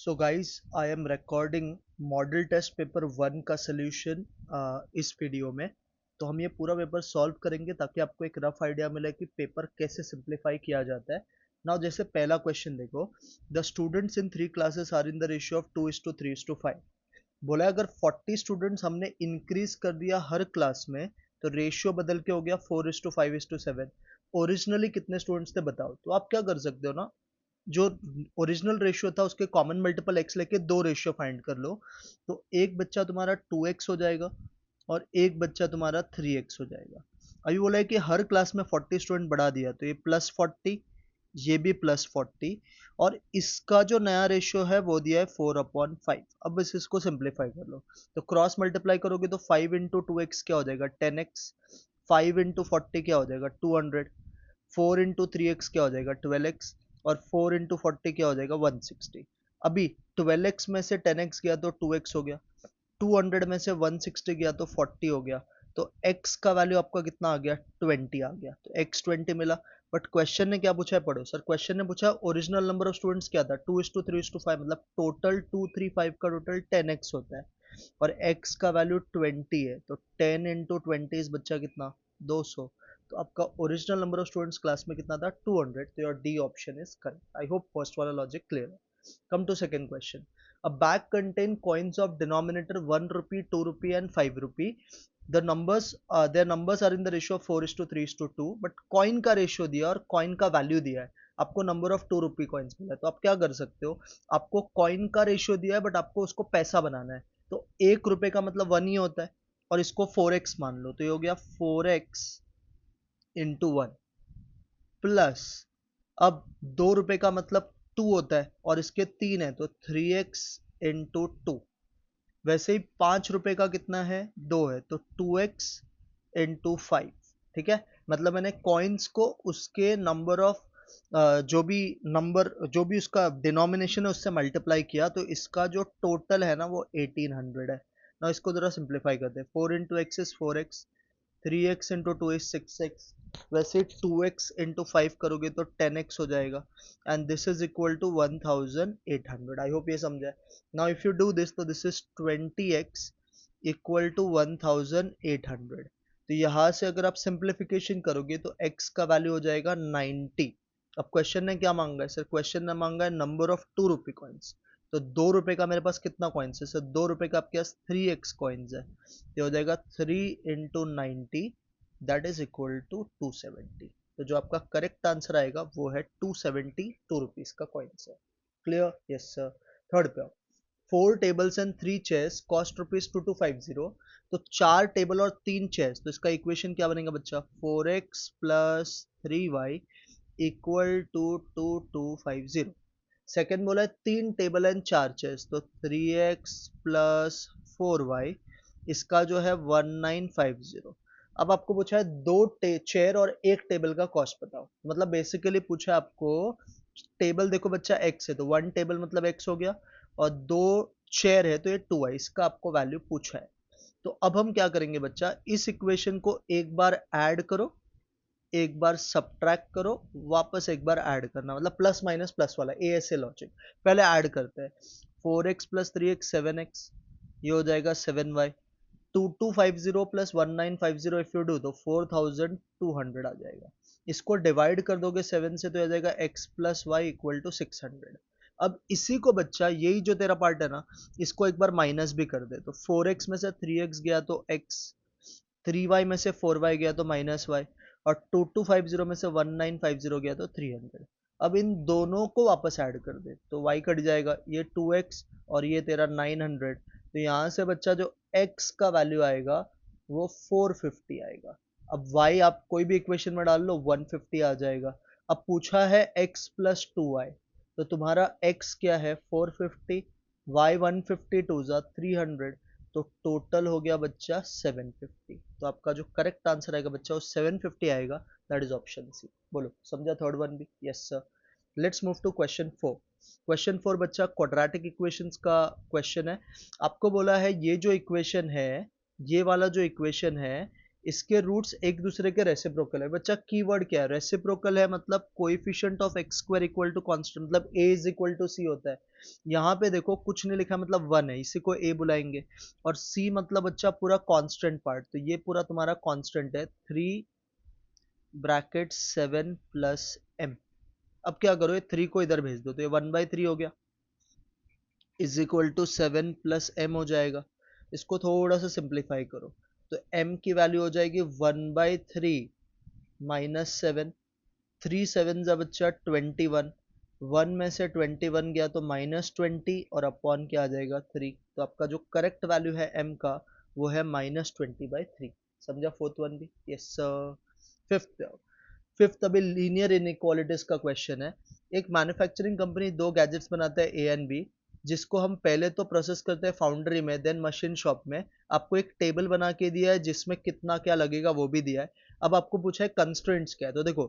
So guys I am recording model test paper 1 का solution इस video में। तो हम ये पूरा पेपर सॉल्व करेंगे ताकि आपको एक रफ आइडिया मिले कि पेपर कैसे सिंप्लीफाई किया जाता है। नाउ जैसे पहला क्वेश्चन देखो, the students in 3 classes are in the ratio of 2:3:5। बोला है अगर 40 स्टूडेंट्स हमने इंक्रीज कर दिया हर क्लास में तो रेशियो बदल के हो गया 4:5:7। ओरिजिनली कितने स्टूडेंट्स थे बताओ। तो आप क्या कर सकते हो ना, जो ओरिजिनल रेशियो था उसके कॉमन मल्टीपल एक्स लेके दो रेशियो फाइंड कर लो। तो एक बच्चा तुम्हारा 2x हो जाएगा और एक बच्चा तुम्हारा 3x हो जाएगा। अभी बोला है कि हर क्लास में 40 स्टूडेंट बढ़ा दिया तो ये +40, ये भी +40, और इसका जो नया रेशियो है वो दिया है 4/5। अब बस इसको सिंप्लीफाई कर लो। तो क्रॉस मल्टीप्लाई करोगे तो 5 इंटू 2x क्या हो जाएगा 10x, 5 इंटू 40 क्या हो जाएगा 200, 4 इंटू 3x क्या हो जाएगा 12x, और 4 इंटू 40 क्या हो जाएगा 160। अभी 12x में से 10x गया तो 2x हो गया, 200 में से 160 गया तो 40 हो गया। तो x का वैल्यू आपका कितना आ गया 20 आ गया, तो x 20 मिला। बट क्वेश्चन ने क्या पूछा है पढ़ो सर। क्वेश्चन ने पूछा ओरिजिनल नंबर ऑफ स्टूडेंट्स क्या था 2:3:5, मतलब टोटल 235 का टोटल 10x होता है और x का वैल्यू 20 है। तो 10 इंटू 20 इस बच्चा कितना 200। तो आपका original number of students class में कितना था 200। तो your D option is correct. I hope first वाला लॉजिक क्लियर है। Come to second question. A bag contain coins of denominator 1 rupee, 2 rupee and 5 rupee. The numbers their numbers are in the ratio of 4:3:2, but coin का ratio दिया और coin का value दिया है। आपको number of 2 rupee coins मिला है। तो आप क्या कर सकते हो, आपको कॉइन का रेशियो दिया है बट आपको उसको पैसा बनाना है। तो 1 रुपए का मतलब 1 ही होता है और इसको 4x मान लो, तो ये हो गया 4x इंटू 1 प्लस, अब 2 रुपए का मतलब 2 होता है और इसके 3 है तो 3x इंटू 2। वैसे ही 5 रुपए का कितना है 2 है तो 2x इंटू 5। ठीक है, मतलब मैंने कॉइन्स को उसके नंबर ऑफ जो भी उसका डिनोमिनेशन है उससे मल्टीप्लाई किया, तो इसका जो टोटल है ना वो 1800 है ना। इसको जरा सिंप्लीफाई करते हैं। 4 into x is 4x, 3x into 2 is 6x, वैसे 2x इंटू 5 करोगे तो 10x हो जाएगा and this is equal to 1800। I hope ये समझा है। Now if you do this तो this is 20x equal to 1800। तो यहाँ से अगर आप सिंप्लीफिकेशन करोगे तो x का वैल्यू हो जाएगा 90। अब क्वेश्चन ने क्या मांगा है सर, क्वेश्चन ने मांगा है नंबर ऑफ 2 रुपी कॉइन्स। तो 2 रुपए का मेरे पास कितना कॉइन्स है सर, 2 रुपए का आपके पास 3x कॉइन्स है। ये हो जाएगा 3 into 90, that is equal to 270। तो जो आपका करेक्ट आंसर आएगा वो है 272 रुपीज का कॉइन्स है। क्लियर? Yes sir. थर्ड पे 4 टेबल्स एंड 3 चेयर्स कॉस्ट ₹2250। तो 4 टेबल और 3 चेयर्स, तो इसका इक्वेशन क्या बनेगा बच्चा 4x plus 3y equal to 2250। Second बोला है 3 टेबल एंड 4 चेयर्स, तो 3x प्लस 4y इसका जो है 1950। अब आपको पूछा है 2 चेयर और 1 टेबल का कॉस्ट बताओ। मतलब बेसिकली पूछा है आपको, टेबल देखो बच्चा x है तो 1 टेबल मतलब x हो गया और 2 चेयर है तो ये 2 है, इसका आपको वैल्यू पूछा है। तो अब हम क्या करेंगे बच्चा, इस इक्वेशन को एक बार ऐड करो, एक बार सब्ट्रैक्ट करो, वापस एक बार ऐड करना, मतलब प्लस माइनस प्लस वाला ASA लॉजिक। पहले ऐड करते हैं। 4x प्लस 3x 7x, ये हो जाएगा 7y। 2250 plus 1950 if you do तो 4200 आ जाएगा। इसको डिवाइड कर दोगे 7 से तो आ जाएगा x plus y equal to 600। अब इसी को बच्चा, यही जो तेरा पार्ट है ना, इसको एक बार माइनस भी कर दे। तो 4x में से 3x गया तो x, 3y में से 4y गया तो माइनस y, और 2250 में से 1950 गया तो 300। अब इन दोनों को वापस ऐड कर दे तो y कट जाएगा, ये 2x और ये तेरा 900। तो यहाँ से बच्चा जो x का वैल्यू आएगा वो 450 आएगा। अब y आप कोई भी इक्वेशन में डाल लो 150 आ जाएगा। अब पूछा है x प्लस 2y, तो तुम्हारा x क्या है 450, y 150 टू जा 300, तो टोटल हो गया बच्चा 750। तो आपका जो करेक्ट आंसर आएगा बच्चा वो 750 आएगा, दैट इज ऑप्शन सी। बोलो समझा थर्ड वन भी? Yes sir. Let's move to question 4। Question 4 बच्चा क्वाड्रेटिक इक्वेशंस का क्वेश्चन है। आपको बोला है ये जो इक्वेशन है, ये वाला जो इक्वेशन है, इसके रूट्स एक दूसरे के रेसिप्रोकल है। बच्चा कीवर्ड क्या है? रेसिप्रोकल है मतलब coefficient of x square equal to constant, मतलब a is equal to C होता है। यहाँ पे देखो कुछ नहीं लिखा मतलब 1 है, इसी को a बुलाएंगे। और c मतलब बच्चा पूरा कांस्टेंट पार्ट, तो ये पूरा तुम्हारा कांस्टेंट है 3 ब्रैकेट 7 प्लस m। अब क्या करो, ये 3 को इधर भेज दो तो ये 1/3 हो गया, is equal to 7 plus m हो जाएगा। इसको थोड़ा सा सिंप्लीफाई करो तो m की वैल्यू हो जाएगी 1/3 माइनस 7। 3 7 जा बच्चा 21, 1 में से 21 गया तो -20 और अपॉन क्या आ जाएगा 3। तो आपका जो करेक्ट वैल्यू है m का वो है -20/3। समझा फोर्थ वन भी? Yes sir. फिफ्थ, अभी लीनियर इनइक्वालिटीज का क्वेश्चन है। एक मैन्युफैक्चरिंग कंपनी दो गैजेट्स बनाता है ए एंड बी, जिसको हम पहले तो प्रोसेस करते हैं फाउंड्री में, देन मशीन शॉप में। आपको एक टेबल बना के दिया है जिसमें कितना क्या लगेगा वो भी दिया है। अब आपको पूछा है कंस्ट्रेंट्स क्या है। तो देखो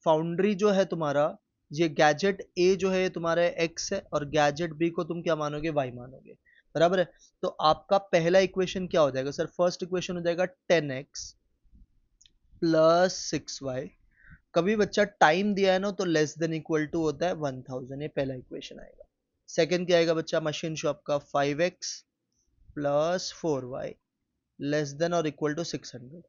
फाउंड्री जो है तुम्हारा, ये गैजेट ए जो है तुम्हारा एक्स है और गैजेट बी को तुम क्या मानोगे? वाई मानोगे, बराबर है। तो आपका पहला इक्वेशन क्या हो जाएगा सर? फर्स्ट इक्वेशन हो जाएगा 10x प्लस 6y। कभी बच्चा टाइम दिया है ना तो लेस देन इक्वल टू होता है 1000, ये पहला इक्वेशन आएगा। सेकंड क्या आएगा बच्चा? मशीन शॉप का 5x plus 4y less than और इक्वल टू 600।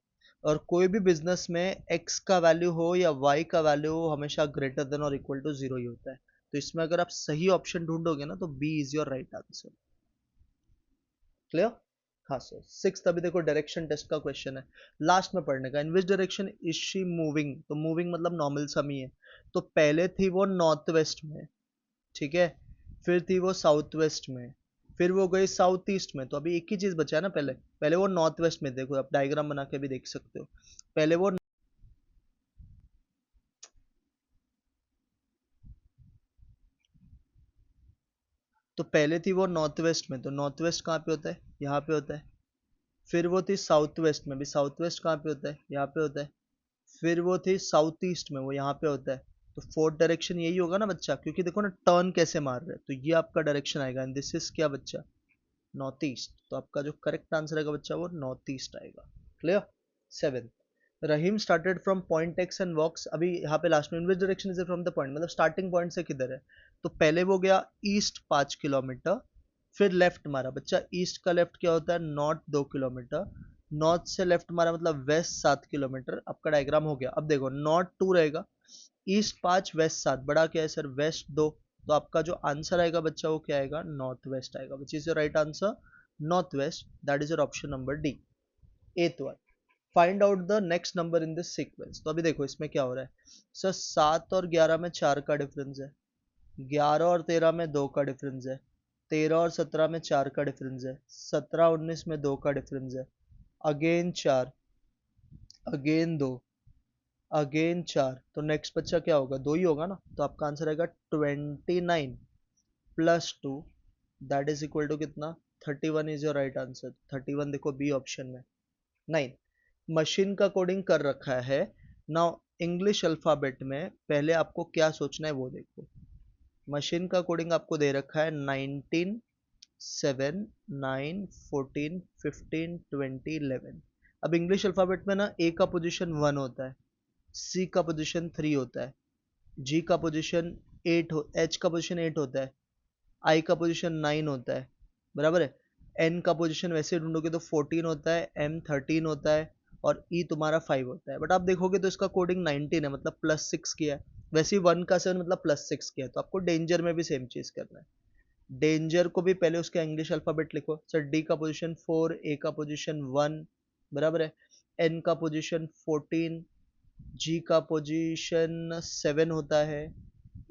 और कोई भी बिजनेस में x का वैल्यू हो या y का वैल्यू हो हमेशा ग्रेटर देन और इक्वल टू 0 ही होता है। तो इसमें अगर आप सही ऑप्शन ढूंढोगे ना तो B is your right answer. Clear? हाँ सर। सिक्स, अभी देखो डायरेक्शन टेस्ट का क्वेश्चन है, लास्ट में पढ़ने का। In which direction is she moving? तो मूविंग मतलब नॉर्मल सम ही है। तो पहले थी वो नॉर्थ वेस्ट में, ठीक है, फिर थी वो साउथ वेस्ट में, फिर वो गई साउथ ईस्ट में। तो अभी एक ही चीज बचा है ना, पहले पहले वो नॉर्थ वेस्ट में। देखो आप डायग्राम बना के भी देख सकते हो। पहले वो, तो पहले थी वो नॉर्थ वेस्ट में, तो नॉर्थ वेस्ट कहाँ पे होता है? यहाँ पे होता है। फिर वो थी साउथ वेस्ट में, भी साउथ वेस्ट कहाँ पे होता है? यहाँ पे होता है। फिर वो थी साउथ ईस्ट में, वो यहाँ पे होता है। तो फोर्थ डायरेक्शन यही होगा ना बच्चा, क्योंकि देखो ना टर्न कैसे मार रहे हैं, तो ये आपका डायरेक्शन आएगा एंड दिस इज क्या बच्चा? North east. तो आपका जो करेक्ट आंसर आएगा बच्चा वो नॉर्थ ईस्ट आएगा। Clear? Seven, Rahim started from point X and walks. अभी यहाँ पे लास्ट में in which direction is from the point, मतलब स्टार्टिंग पॉइंट से किधर है? तो पहले वो गया ईस्ट 5 किलोमीटर, फिर लेफ्ट मारा बच्चा। ईस्ट का लेफ्ट क्या होता है? North 2 kilometre. नॉर्थ से लेफ्ट मारा मतलब वेस्ट 7 किलोमीटर। आपका डायग्राम हो गया। अब देखो नॉर्थ 2 रहेगा, ईस्ट 5 वेस्ट 7, बड़ा क्या है सर? वेस्ट 2। तो आपका जो आंसर आएगा बच्चा वो क्या आएगा? नॉर्थ वेस्ट आएगा, which is your right answer, north west. That is your option number D. Eighth one, find out the next number in this sequence. तो अभी देखो इसमें क्या हो रहा है सर, 7 और 11 में 4 का डिफरेंस है, 11 और 13 में 2 का डिफरेंस है, 13 और 17 में 4 का डिफरेंस है, 17 19 में 2 का डिफरेंस है, अगेन 4, अगेन 2, अगेन 4। तो नेक्स्ट बच्चा क्या होगा? 2 ही होगा ना। तो आपका आंसर आएगा 29 plus 2, that is equal to कितना? 31 इज योर राइट आंसर। 31 देखो बी ऑप्शन में। 9, मशीन का कोडिंग कर रखा है। नाउ इंग्लिश अल्फाबेट में पहले आपको क्या सोचना है वो देखो। मशीन का कोडिंग आपको दे रखा है 19 7 9 14 15 20 11। अब इंग्लिश अल्फाबेट में ना ए का पोजीशन 1 होता है, सी का पोजीशन 3 होता है, जी का पोजीशन 8 हो, एच का पोजीशन 8 होता है, आई का पोजीशन 9 होता है, बराबर है। एन का पोजीशन वैसे ढूंढोगे तो 14 होता है, एम 13 होता है और ई तुम्हारा 5 होता है। बट आप देखोगे तो इसका कोडिंग 19 है, मतलब +6 किया है। वैसे ही 1 का 7 मतलब +6 किया है। तो आपको डेंजर में भी सेम चीज करना है। डेंजर को भी पहले उसका इंग्लिश अल्फाबेट लिखो सर। डी का पोजीशन 4, ए का पोजीशन 1, बराबर है। एन का पोजीशन 14, जी का पोजीशन 7 होता है,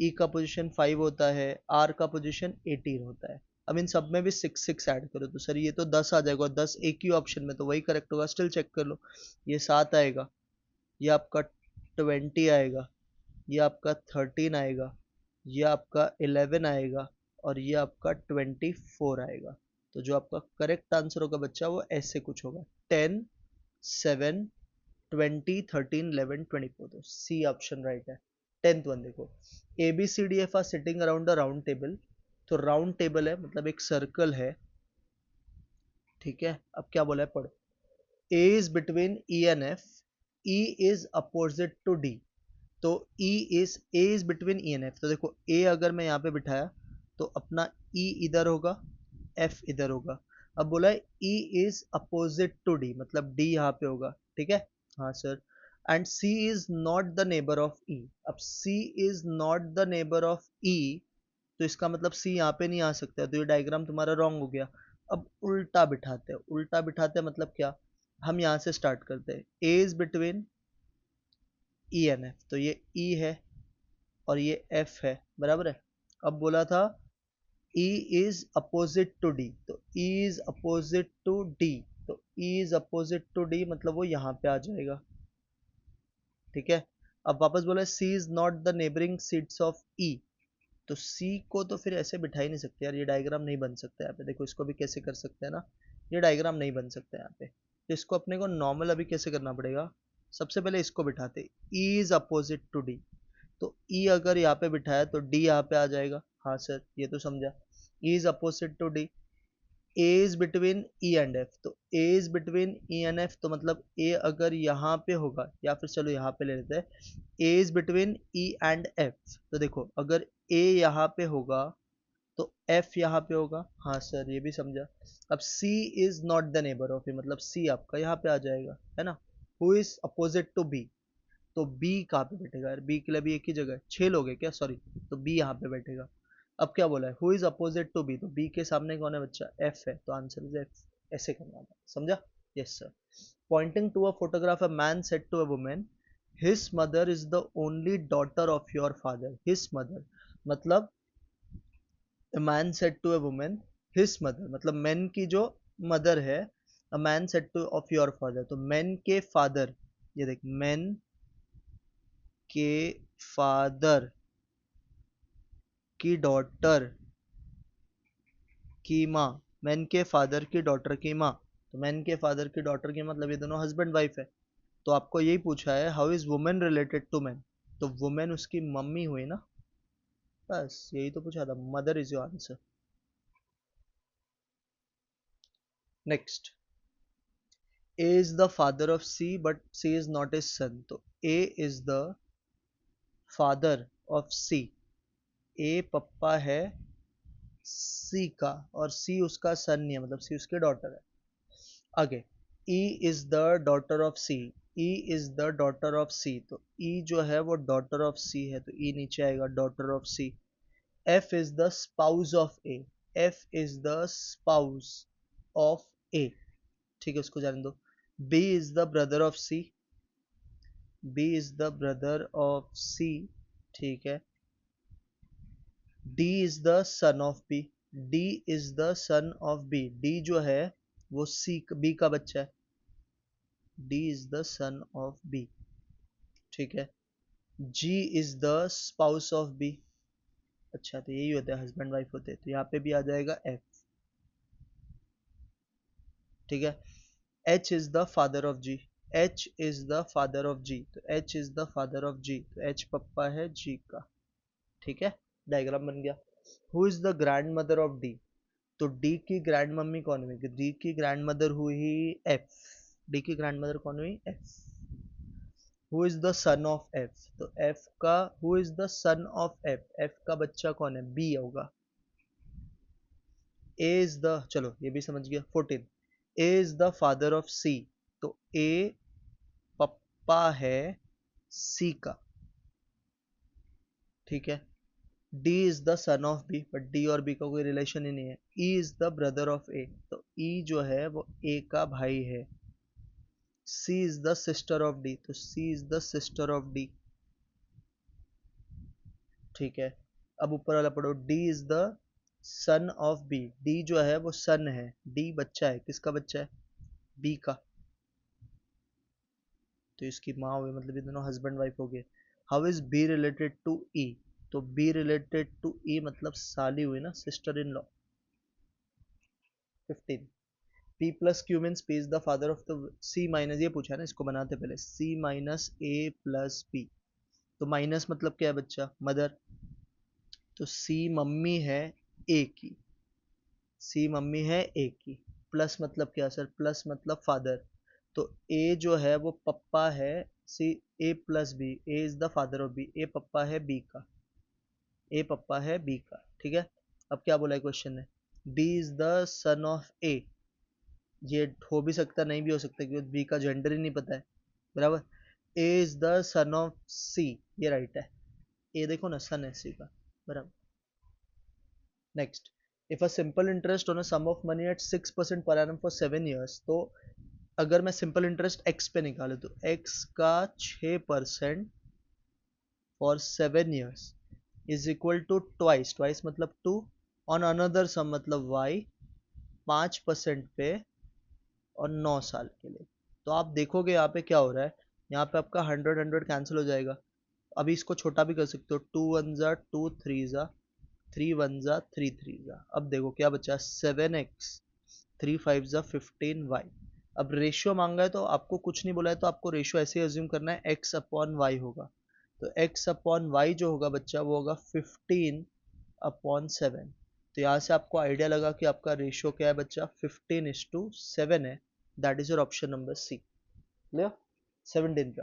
ई का पोजीशन 5 होता है, आर का पोजीशन 18 होता है। अब इन सब में भी 6 6 ऐड करो तो सर ये तो 10 आ जाएगा, 10 एक ही ऑप्शन में, तो वही करेक्ट होगा। स्टिल चेक कर लो, ये 7 आएगा, ये आपका 20 आएगा, ये आपका 13 आएगा, ये आपका 11 आएगा और ये आपका 24 आएगा। तो जो आपका करेक्ट आंसर होगा बच्चा वो ऐसे कुछ होगा, 10 7 20 13 11 24। तो सी ऑप्शन राइट है। 10th वन देखो, A B C D F are sitting around a round table. तो राउंड टेबल है मतलब एक सर्कल है, ठीक है। अब क्या बोला है पढ़ो। A is between E and F, E is opposite to D, तो A is between E and F, तो देखो ए अगर मैं यहाँ पे बिठाया तो अपना ई इधर होगा, एफ इधर होगा। अब बोला है E is opposite to D, मतलब डी यहाँ पे होगा, ठीक है। हाँ sir. And C is not the neighbour of E, अब C is not the neighbour of E, तो इसका मतलब सी यहाँ पे नहीं आ सकता है, तो ये डायग्राम तुम्हारा रॉन्ग हो गया। अब उल्टा बिठाते हैं, उल्टा बिठाते हैं मतलब क्या, हम यहाँ से स्टार्ट करते हैं, A is between E and F, तो ये ई है और ये एफ है, बराबर है। अब बोला था E is opposite to D, तो E is opposite to D, तो E is opposite to D मतलब वो यहाँ पे आ जाएगा, ठीक है। अब वापस बोला C is not the neighbouring seats of E, तो सी को तो फिर ऐसे बिठा ही नहीं सकते यार, ये डायग्राम नहीं बन सकता यहाँ पे, देखो इसको भी कैसे कर सकते हैं ना, ये डायग्राम नहीं बन सकता यहाँ पे, तो इसको अपने को नॉर्मल अभी कैसे करना पड़ेगा, सबसे पहले इसको बिठाते, E is opposite to D, तो ई अगर यहाँ पे बिठाया तो डी यहाँ पे आ जाएगा, हाँ सर ये तो समझा। E is opposite to D, A is between E and F, तो A is between E and F, तो मतलब ए अगर यहाँ पे होगा, या फिर चलो यहाँ पे ले लेते हैं, A is between E and F, तो देखो अगर ए यहाँ पे होगा तो एफ यहाँ पे होगा, हाँ सर ये भी समझा। अब C is not the neighbour of A, मतलब सी आपका यहाँ पे आ जाएगा, है ना। Who is opposite to B, तो बी कहाँ पे बैठेगा यार, बी के लिए भी एक ही जगह है, 6 लोग हैं क्या, सॉरी, तो बी यहाँ पे बैठेगा। अब क्या बोला है, who is opposite to B, तो बी के सामने कौन है बच्चा, एफ है, तो आंसर इज एफ, ऐसे करना था, समझा। Yes sir. Pointing to a photograph, a man said to a woman, his mother is the only daughter of your father, his mother मतलब, a man said to a woman his mother, मतलब man की जो mother है, a man said to of your father, तो man के father, ये देख man के फादर की डॉटर की माँ, मैन के फादर की डॉटर की माँ, तो मैन के फादर की डॉटर की मतलब ये दोनों हस्बैंड वाइफ है। तो आपको यही पूछा है how is women related to man, तो वुमेन उसकी मम्मी हुई ना, बस यही तो पूछा था, mother is your answer. Next, A is the father of C but C is not his son, तो A is the father of C, A पप्पा है C का और C उसका सन नहीं है, मतलब C उसके डॉटर है। आगे, E is the daughter of C, E is the daughter of C, तो E जो है वो daughter of C है, तो E नीचे आएगा daughter of C। F is the spouse of A, F is the spouse of A, ठीक है उसको जाने दो। B is the brother of C, B is the brother of C, ठीक है। D is the son of B, D is the son of B, D जो है वो B का बच्चा है, D is the son of B, ठीक है। G is the spouse of B, अच्छा तो यही होता है, हस्बैंड वाइफ होते हैं, तो यहाँ पे भी आ जाएगा F, ठीक है। H is the father of G, H is the father of G, तो H is the father of G, तो H पप्पा है G का, ठीक है। डायग्राम बन गया। Who is the grand mother of D, तो डी की ग्रैंड मम्मी कौन हुई, डी की ग्रैंड मदर हुई एफ, डी की ग्रैंड मदर कौन हुई F. Who is the son of F, तो एफ का, who is the son of F, F का बच्चा कौन है, बी होगा। ए इज द, चलो ये भी समझ गया। 14, ए इज द फादर ऑफ सी, तो ए पप्पा है सी का, ठीक है। D is the son of B, but D और B का कोई रिलेशन ही नहीं है। E is the brother of A, तो E जो है वो A का भाई है। C is the sister of D, तो C is the sister of D, ठीक है। अब ऊपर वाला पढ़ो, D is the son of B, D जो है वो सन है, D बच्चा है, किसका बच्चा है, B का, तो इसकी माँ हुई, मतलब ये दोनों हस्बैंड वाइफ हो गए। How is B related to E, तो B रिलेटेड टू E मतलब साली हुई ना, sister in law. 15, P plus Q means P is the father of the C minus, ये पूछा है ना, इसको बनाते पहले, C minus A plus P, तो माइनस मतलब क्या है बच्चा, मदर, तो C मम्मी है A की, C मम्मी है A की, प्लस मतलब क्या सर, प्लस मतलब फादर, तो ए जो है वो पप्पा है, C A plus B, A is the father of B, A पप्पा है बी का, ए पप्पा है बी का, ठीक है। अब क्या बोला है क्वेश्चन ने, B is the son of A, ये हो भी सकता नहीं भी हो सकता क्योंकि बी का जेंडर ही नहीं पता है, बराबर। ए इज द सन ऑफ सी, ये राइट है, ए देखो ना सन है सी का, बराबर। Next, if a simple interest on a sum of money at 6% per annum for 7 years, तो अगर मैं सिंपल इंटरेस्ट एक्स पे निकालू तो एक्स का 6% for 7 years is equal to twice, twice मतलब 2, ऑन अनदर सम मतलब वाई 5% पे और 9 साल के लिए। तो आप देखोगे यहाँ पे क्या हो रहा है, यहाँ पे आपका 100 कैंसिल हो जाएगा। अभी इसको छोटा भी कर सकते हो, 2 1 2 3 3 1 3 3। अब देखो क्या बचा, 7x 3 5 15y। अब रेशियो मांगा है तो आपको कुछ नहीं बोला है, तो आपको रेशियो ऐसे अज्यूम करना है, x अपॉन वाई होगा। तो x अपॉन वाई जो होगा बच्चा वो होगा 15/7। तो यहाँ से आपको आइडिया लगा कि आपका रेशियो क्या है बच्चा, 15:7 है। That is your option number C. Clear. 17 पे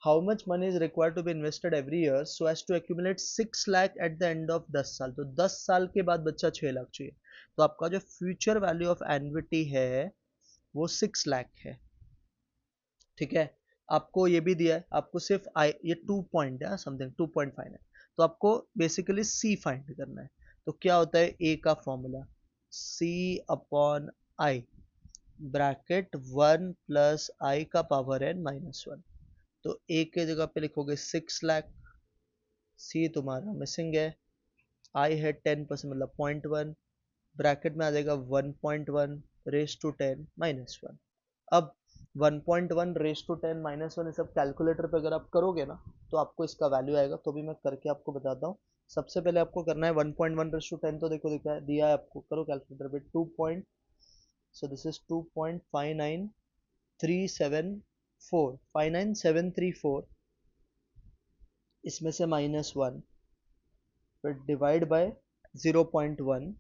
how much money is required to be invested every year so as to accumulate 6 lakh at the end of 10 साल। तो 10 साल के बाद बच्चा 6 लाख चाहिए। तो आपका जो फ्यूचर वैल्यू ऑफ एन्युटी है वो 6 लाख है, ठीक है। आपको ये भी दिया है, आपको सिर्फ आई, ये 2 पॉइंट है समथिंग 2.5 है, तो आपको बेसिकली सी फाइंड करना है। तो क्या होता है ए का formula, C upon I bracket 1 plus I का पावर एन -1। तो ए के जगह पे लिखोगे 6 लाख, सी तुम्हारा मिसिंग है, आई है 10% मतलब 0.1, ब्रैकेट में आ जाएगा 1.1 रेस टू 10 -1। अब 1.1 रेस टू 10 -1 ये सब कैलकुलेटर पे अगर आप करोगे ना तो आपको इसका वैल्यू आएगा। तो भी मैं करके आपको बताता हूँ। सबसे पहले आपको करना है 1.1 रेस टू 10, तो देखो दिखा है, दिया है आपको, करो कैलकुलेटर पे 2 पॉइंट, सो दिस इज 2.59374 59734, इसमें से -1, फिर डिवाइड बाय 0.1,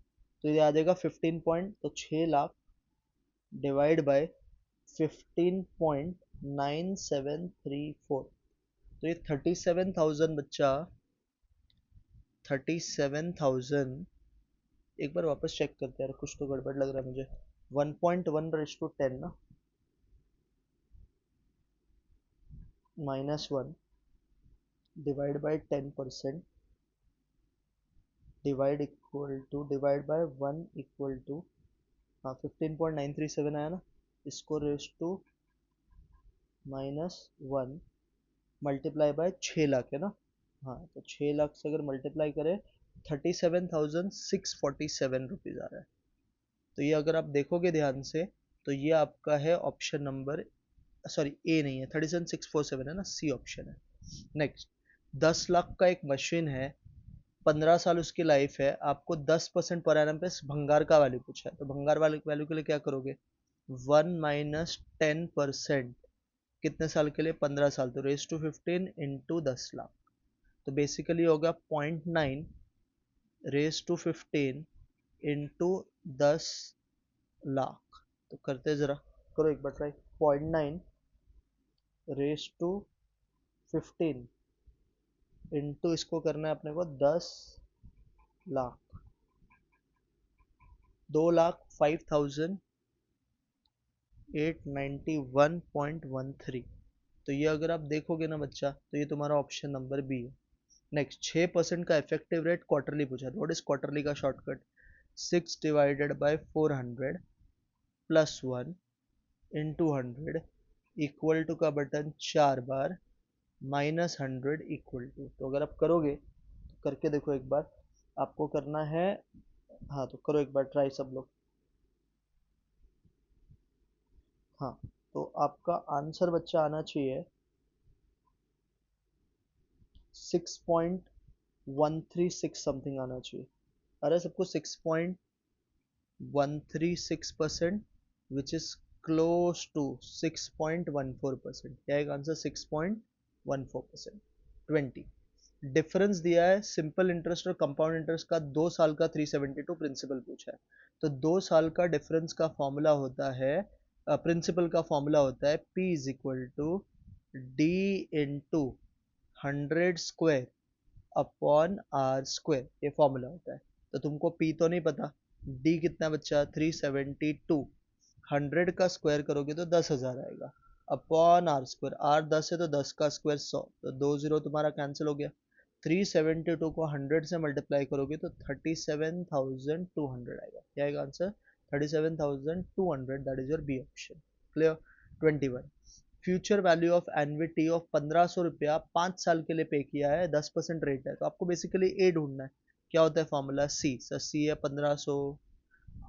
तो ये आ जाएगा 15 पॉइंट, तो 6 लाख डिवाइड बाय 15.9734, तो ये 37,000 बच्चा, 37,000। एक बार वापस चेक करते हैं यार, कुछ तो गड़बड़ लग रहा है मुझे। 1.1 रेस टू 10 ना, -1 divide by 10% divide equal to divide by 1 equal to, हाँ 15.937 आया ना, इसको raise to -1 multiply by 6 lakh है ना। हाँ तो 6 लाख से अगर मल्टीप्लाई करें 37,647 रुपीज़ आ रहा है। तो ये अगर आप देखोगे ध्यान से तो ये आपका है ऑप्शन नंबर, सॉरी ए नहीं है, 37,647 है ना, सी ऑप्शन है। नेक्स्ट, 10 लाख का एक मशीन है, 15 साल उसकी लाइफ है, आपको 10% पर एनम पे भंगार का वैल्यू पूछा है। तो भंगार वाले वैल्यू के लिए क्या करोगे, 1 - 10% कितने साल के लिए, 15 साल, तो रेस टू 15 इंटू 10 लाख। तो बेसिकली होगा 0.9 रेस टू 15 इंटू 10 लाख। तो करते जरा, करो एक बार ट्राई, 0.9 रेस टू 15 इंटू इसको करना है अपने को 10 लाख, 2,05,891.13। तो ये अगर आप देखोगे ना बच्चा तो ये तुम्हारा ऑप्शन नंबर बी है। नेक्स्ट, 6% का इफेक्टिव रेट क्वार्टरली पूछा है। व्हाट इज क्वार्टरली का shortcut, 6 divided by 400 plus 1 into 100 equal to का बटन 4 बार -100 इक्वल टू। तो अगर आप करोगे तो करके देखो एक बार, आपको करना है, हाँ तो करो एक बार ट्राई सब लोग। हाँ तो आपका आंसर बच्चा आना चाहिए 6.136 समथिंग आना चाहिए। अरे सबको 6.136%, विच इज क्लोज टू 6.14%। क्या है आंसर, 6.14%। 20 डिफरेंस दिया है सिंपल इंटरेस्ट और कंपाउंड इंटरेस्ट का, 2 साल का 372 प्रिंसिपल पूछा है। तो 2 साल का डिफरेंस का फॉर्मूला होता है प्रिंसिपल का फॉर्मूला होता है P is equal to D into 100 square upon R square, ये फॉर्मूला होता है। तो तुमको P तो नहीं पता, D कितना बच्चा 372, 100 का स्क्वायर करोगे तो 10,000 आएगा, अपॉन आर स्क्वायर, आर 10 है तो 10 का स्क्वायर 100, तो 2 0 तुम्हारा कैंसिल हो गया। 372 को 100 से मल्टीप्लाई करोगे तो 37,200 आएगा। क्या आएगा answer? 37,200, that is your B option. Clear? 21, future value of annuity of 1500 रुपया 5 साल के लिए पे किया है, 10% रेट है, तो आपको बेसिकली ए ढूंढना है। क्या होता है फॉर्मूला? सी, सर सी है 1500,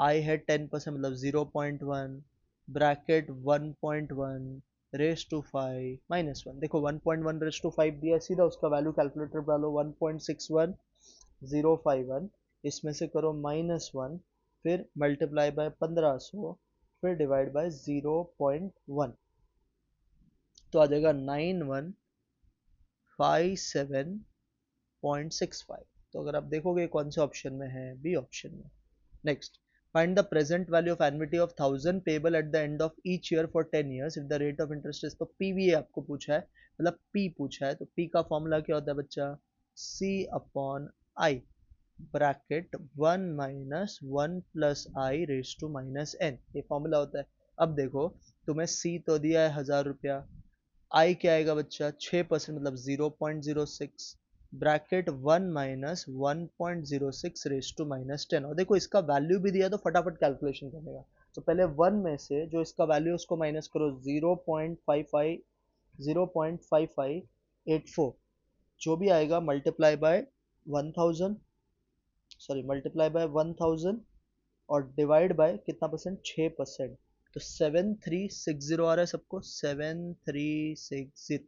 आई है 10% मतलब 0.1, ब्रैकेट 1.1 रेस टू 5 -1। देखो 1.1 रेस टू 5 दिया, सीधा उसका वैल्यू कैलकुलेटर डालो 1.61051, इसमें से करो -1, फिर मल्टीप्लाई बाय 1500, फिर डिवाइड बाय 0.1, तो आ जाएगा 9157.65। तो अगर आप देखोगे कौन से ऑप्शन में है? बी ऑप्शन में। Next, find the present value of annuity of 1000 payable at the end of each year for 10 years if the rate of interest is, तो PVA आपको पूछा है, मतलब P पूछा है, तो P का फॉर्मूला क्या होता है बच्चा? C upon I, bracket 1 minus 1 plus I raise to minus n, ये फॉर्मूला होता है। अब देखो, तुम्हें C तो दिया है 1000 रुपया, आई क्या आएगा बच्चा? 6% मतलब 0.06, bracket 1 minus 1.06 raise to minus 10, और देखो इसका वैल्यू भी दिया तो फटाफट कैलकुलेशन करने का। तो पहले 1 में से जो इसका वैल्यू उसको माइनस करो, 0.5584, जो भी आएगा multiply by 1000, sorry multiply by 1000 और डिवाइड बाय कितना परसेंट? 6%, तो 7360 आ रहा है सबको, 7360,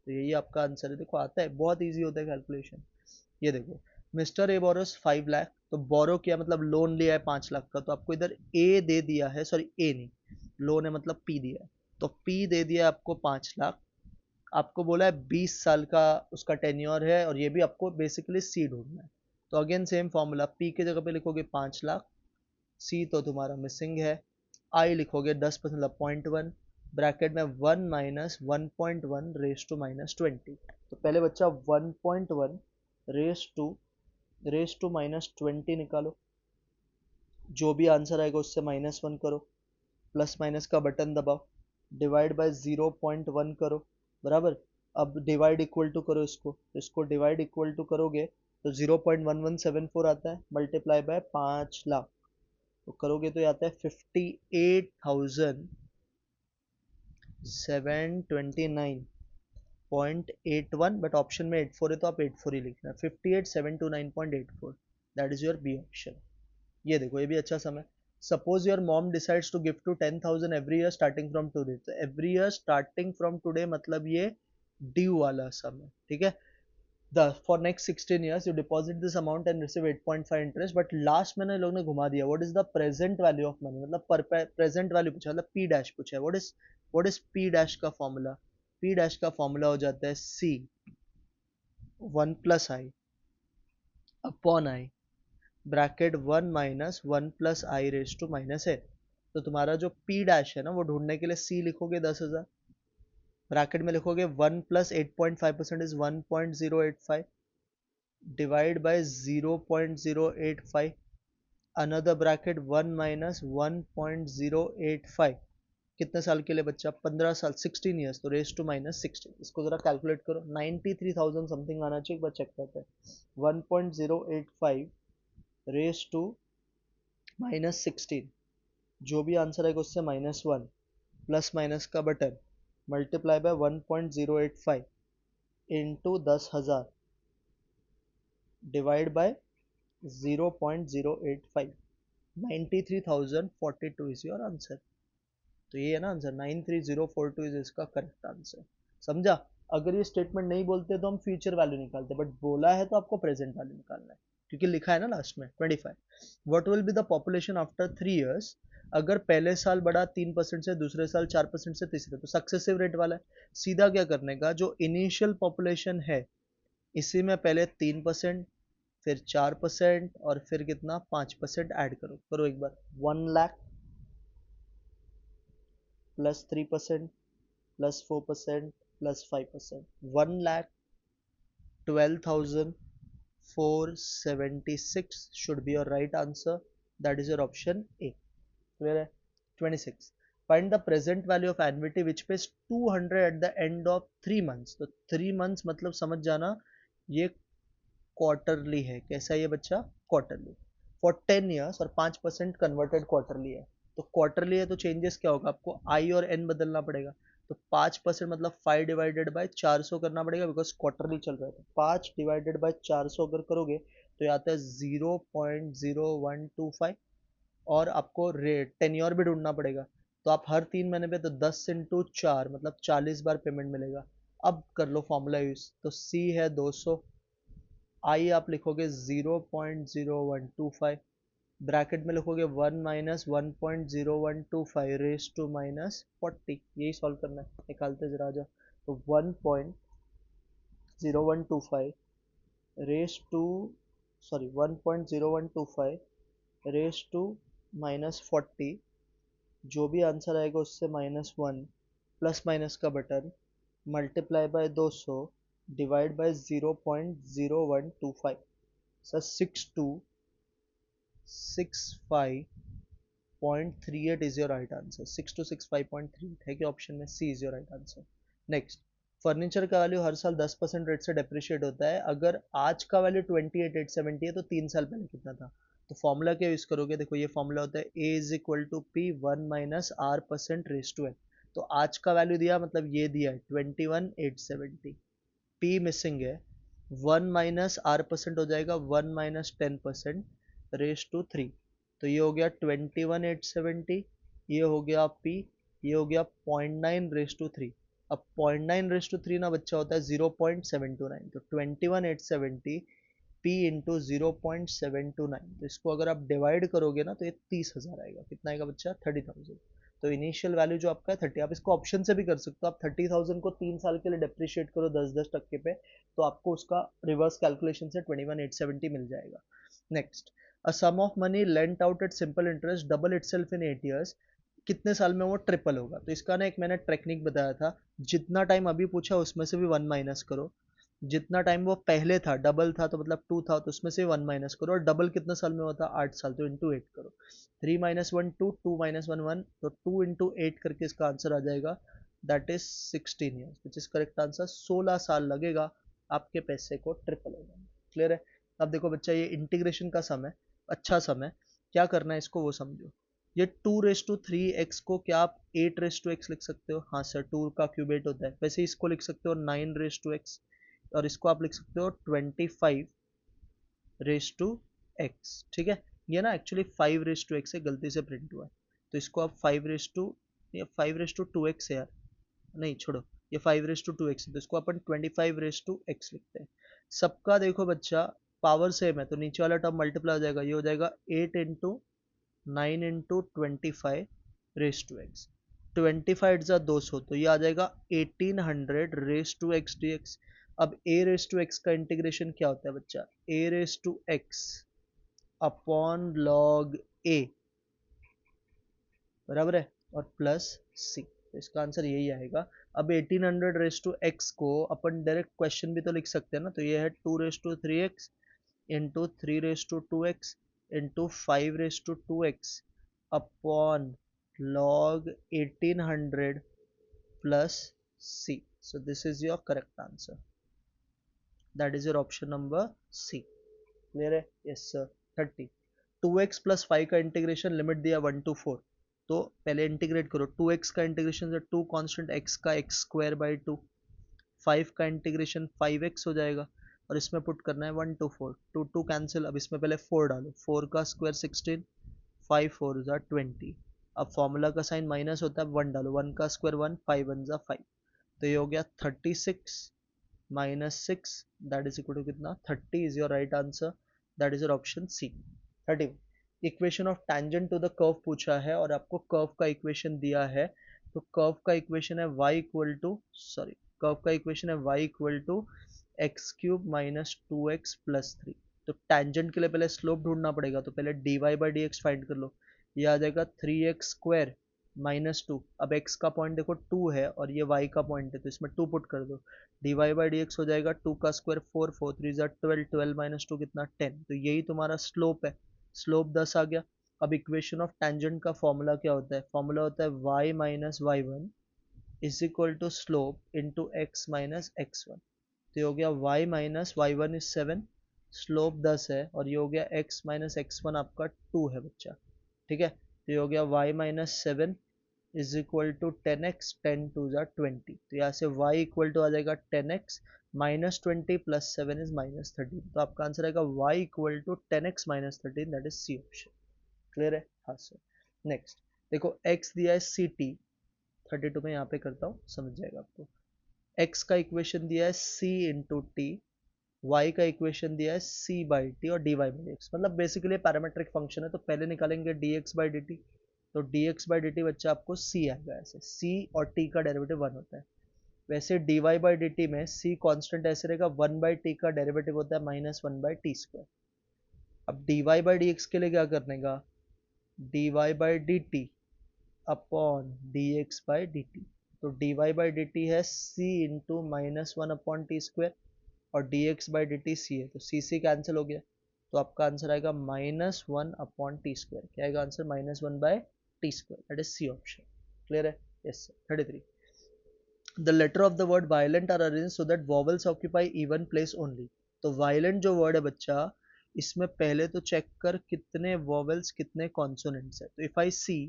तो यही आपका आंसर है। देखो आता है, बहुत इजी होता है कैलकुलेशन। ये देखो, मिस्टर ए बोरोस 5 लाख, तो बोरो किया मतलब लोन लिया है 5 लाख का, तो आपको इधर ए दे दिया है, सॉरी ए नहीं, लोन है मतलब पी दिया है, तो पी दे दिया आपको 5 लाख, आपको बोला है 20 साल का उसका टेन्योर है, और ये भी आपको बेसिकली सी ढूंढना है। तो अगेन सेम फॉर्मूला, पी के जगह पे लिखोगे 5 लाख, सी तो तुम्हारा मिसिंग है, आई लिखोगे 10% मतलब 0.1, ब्रैकेट में 1 माइनस 1.1 रेस टू माइनस 20, तो पहले बच्चा 1.1 रेस टू माइनस 20 निकालो, जो भी आंसर आएगा उससे -1 करो, प्लस माइनस का बटन दबाओ, डिवाइड बाय 0.1 करो, बराबर। अब डिवाइड इक्वल टू करो इसको डिवाइड इक्वल टू करोगे तो 0.1174 आता है, मल्टीप्लाई बाय 5 लाख, तो करोगे तो ये आता है 58,729.81, बट ऑप्शन में 84 है तो आप 84 ही लिखना, 58,729.84, that is your B option. ये देखो, ये भी अच्छा सम है। Suppose your mom decides to gift to 10,000 every year starting from today, तो every year starting from today मतलब ये ड्यू वाला सम है, ठीक है। For next 16 years you deposit this amount and receive 8.5 interest, but last में ना लोग ने घुमा दिया, what is the present value of money, मतलब present value पूछा, मतलब P dash पूछा है। what is P dash का फॉर्मूला? P dash का फॉर्मूला हो जाता है C 1 plus I upon I, bracket 1 minus 1 plus I raise to minus है। तो तुम्हारा जो P डैश है ना, वो ढूंढने के लिए C लिखोगे 10,000, ब्रैकेट में लिखोगे 1 plus 8.5% is 1.085, divide by 0.085, another bracket 1 minus 1.085, कितने साल के लिए बच्चा? 15 साल, 16 ईयर्स, तो रेस टू माइनस 16, इसको जरा कैलकुलेट करो, 93,000 समथिंग आना चाहिए, एक बार चेक करते हैं। 1.085 रेस टू -16, जो भी आंसर आएगा उससे -1, प्लस माइनस का button, multiply bye 1.085 into 10,000 divide by 0.085, 93,042 is your answer. तो ये है ना आंसर, 93042 इज इसका करेक्ट आंसर। समझा? अगर ये स्टेटमेंट नहीं बोलते तो हम फ्यूचर वैल्यू निकालते, बट बोला है तो आपको प्रेजेंट वैल्यू निकालना है, क्योंकि लिखा है ना लास्ट में 25। What will be the population after 3 years, अगर पहले साल बढ़ा 3% से, दूसरे साल 4% से, तीसरे, तो सक्सेसिव रेट वाला है। सीधा क्या करने का, जो इनिशियल पॉपुलेशन है इसी में पहले 3%, फिर 4% और फिर कितना 5% ऐड करो एक बार, 1 lakh +3% +4% +5%. 1,12,476 should be your right answer. That is your option A. Clear है? 26. Find the present value of annuity which pays 200 at the end of 3 months. तो 3 months मतलब समझ जाना ये क्वार्टरली है. कैसा है ये बच्चा? क्वार्टरली. फॉर 10 ईयर्स और 5% कन्वर्टेड क्वार्टरली है. तो क्वार्टरली है तो चेंजेस क्या होगा? आपको आई और एन बदलना पड़ेगा. तो 5% मतलब 5 डिवाइडेड बाय 400 करना पड़ेगा बिकॉज क्वार्टरली चल रहा है. तो 5 डिवाइडेड बाय 400 अगर करोगे तो ये आता है 0.0125. और आपको रेट टेन्योर भी ढूंढना पड़ेगा. तो आप हर 3 महीने पे तो 10 इंटू 4 मतलब 40 बार पेमेंट मिलेगा. अब कर लो फॉर्मूला यूज. तो सी है 200. आई आप लिखोगे 0.0125. ब्रैकेट में लिखोगे 1 माइनस 1.0125 रेस टू माइनस 40. यही सॉल्व करना है. निकालते जरा जा. तो 1.0125 रेस टू 1.0125 रेस टू -40. जो भी आंसर आएगा उससे -1 प्लस माइनस का button multiply by 200 divide by 0.0125. Sir 6265.38 is your right answer. 6265.38 है कि ऑप्शन में C is your right answer. Next. Furniture का वैल्यू हर साल 10% रेट से डेप्रिशिएट होता है. अगर आज का वैल्यू 28,870 है तो 3 साल पहले कितना था? तो फॉर्मूला क्या यूज करोगे? देखो ये फॉर्मूला होता है A is equal to P 1 - r% raise to n. तो आज का वैल्यू दिया मतलब ये दिया है 21,870. पी मिसिंग है. 1 - r% हो जाएगा 1 - 10% रेस टू 3. तो ये हो गया 21,870. ये हो गया पी. ये हो गया 0.9/3. अब 0.9/3 ना बच्चा होता है 0.729. तो 21,870 पी इंटू 0.729. तो इसको अगर आप डिवाइड करोगे ना तो ये 30,000 आएगा. कितना आएगा बच्चा? 30,000. तो इनिशियल वैल्यू जो आपका है 30. आप इसको ऑप्शन से भी कर सकते हो. आप 30,000 को 3 साल के लिए डेप्रिशिएट करो 10-10% पे तो आपको उसका रिवर्स कैलकुलेशन से 21,870 मिल जाएगा. Next. A sum of money lent out at simple interest double itself in 8 years. कितने साल में वो ट्रिपल होगा? तो इसका ना एक मैंने टेक्निक बताया था. जितना टाइम अभी पूछा उसमें से भी 1 माइनस करो. जितना टाइम वो पहले था डबल था तो मतलब 2 था तो उसमें से 1 माइनस करो. और डबल कितने साल में होता? 8 साल. तो इंटू 8 करो. 3 - 1 2 2 - 1 1. तो 2 इंटू 8 करके इसका आंसर आ जाएगा. That is 16 years which is correct answer. 16 साल लगेगा आपके पैसे को ट्रिपल हो जाने. क्लियर है? अब देखो बच्चा ये इंटीग्रेशन का सम है. अच्छा सम है. क्या करना है इसको वो समझो. ये 2/3x को क्या आप 8/x लिख सकते हो? हाँ सर. 2 का क्यूब 8 होता है. वैसे इसको लिख सकते हो 9/x. और इसको आप लिख सकते हो 25/x. ठीक है. ये ना एक्चुअली 5/x से गलती से प्रिंट हुआ है. तो इसको आप 5/2x है यार. नहीं छोड़ो. ये 5/2x है तो इसको अपन 25/x लिखते हैं. सबका देखो बच्चा पावर सेम है तो नीचे वाला टर्म मल्टीप्लाई हो जाएगा. ये हो जाएगा 8 इंटू 9 इंटू 25/x. 25 × 200 तो ये आ जाएगा 1800/x dx. अब a/x का इंटीग्रेशन क्या होता है बच्चा? a/x अपॉन log a बराबर है और प्लस c. तो इसका आंसर यही आएगा. अब 1800/x को अपन डायरेक्ट क्वेश्चन भी तो लिख सकते हैं ना. तो ये है 2/3x into 3/2x into 5/2x upon log 1800 plus c. So this is your correct answer. That is your option number C. Clear है? Yes sir. 30. 2x plus 5 का इंटीग्रेशन लिमिट दिया 1 to 4. तो पहले इंटीग्रेट करो. 2x का integration से 2 constant x का x²/2. 5 का इंटीग्रेशन 5x हो जाएगा और इसमें पुट करना है 1 to 4. 2 2 कैंसिल. अब इसमें पहले 4 डालो. 4 का स्क्वायर 16. 5 4 ज़ा 20. अब फॉर्मूला का साइन माइनस होता है. 1 डालो. 1 का स्क्वायर 1. 5 1 ज़ा 5. तो ये हो गया 36 minus 6 that is equal to कितना? 30 is your right answer. That is your option C. 30. Equation of tangent to the curve पूछा है और आपको कर्व का इक्वेशन दिया है. तो कर्व का इक्वेशन है y इक्वल टू कर्व का इक्वेशन है y equal to x³ minus 2x plus 3. तो टेंजेंट के लिए पहले स्लोप ढूंढना पड़ेगा. तो पहले dy/dx फाइंड कर लो. ये आ जाएगा 3x² -2। अब x का पॉइंट देखो 2 है और ये y का पॉइंट है, तो इसमें 2 पुट कर दो, dy/dx हो जाएगा 2 का स्क्वायर 4, 4 3 12, 12 माइनस 2 कितना 10। तो यही तुम्हारा स्लोप है, स्लोप 10 आ गया। अब इक्वेशन ऑफ टेंजेंट का फॉर्मूला क्या होता है? फॉर्मूला होता है y minus y1 is equal to slope into x minus x1। तो ये हो गया y minus y1 is 7, slope 10 है, और ये हो गया x माइनस x1 आपका 2 है बच्चा, ठीक है। तो ये हो गया y minus 7 is equal to 10x, 10 two ज़ा 20। तो यहाँ से y इक्वल टू आ जाएगा 10x minus 20 plus 7 is minus 13। तो आपका आंसर आएगा y equal to 10x minus 13, that is C option. Clear है? हाँ सर। नेक्स्ट देखो x दिया है ct, 32 में यहाँ पे करता हूँ, समझ जाएगा आपको। x का इक्वेशन दिया है c इंटू टी, y का इक्वेशन दिया है c बाई टी और dy बाई dx, मतलब बेसिकली पैरामेट्रिक फंक्शन है। तो पहले निकालेंगे dx बाई dt, तो dx बाई dt बच्चा आपको c आएगा, ऐसे c और t का डेरिवेटिव 1 होता है। वैसे dy बाई dt में c कांस्टेंट ऐसे रहेगा, 1 बाई t का डेरिवेटिव होता है माइनस 1 बाई टी स्क्वायर। अब dy बाई dx के लिए क्या करने का? dy by dt upon dx by dt। तो dy बाई dt है c into minus 1 upon T square, और dx बाई dt c है, तो c कैंसिल हो गया। तो आपका आंसर आएगा माइनस 1 अपॉन टी स्क्वायर। क्या आएगा answer? Minus 1 by T square, that is C option. Clear है? Yes sir. 33, the letter of the word violent are arranged so that vowels occupy even place only। तो violent जो word है बच्चा, इसमें पहले तो चेक कर कितने vowels कितने consonants है। तो if I see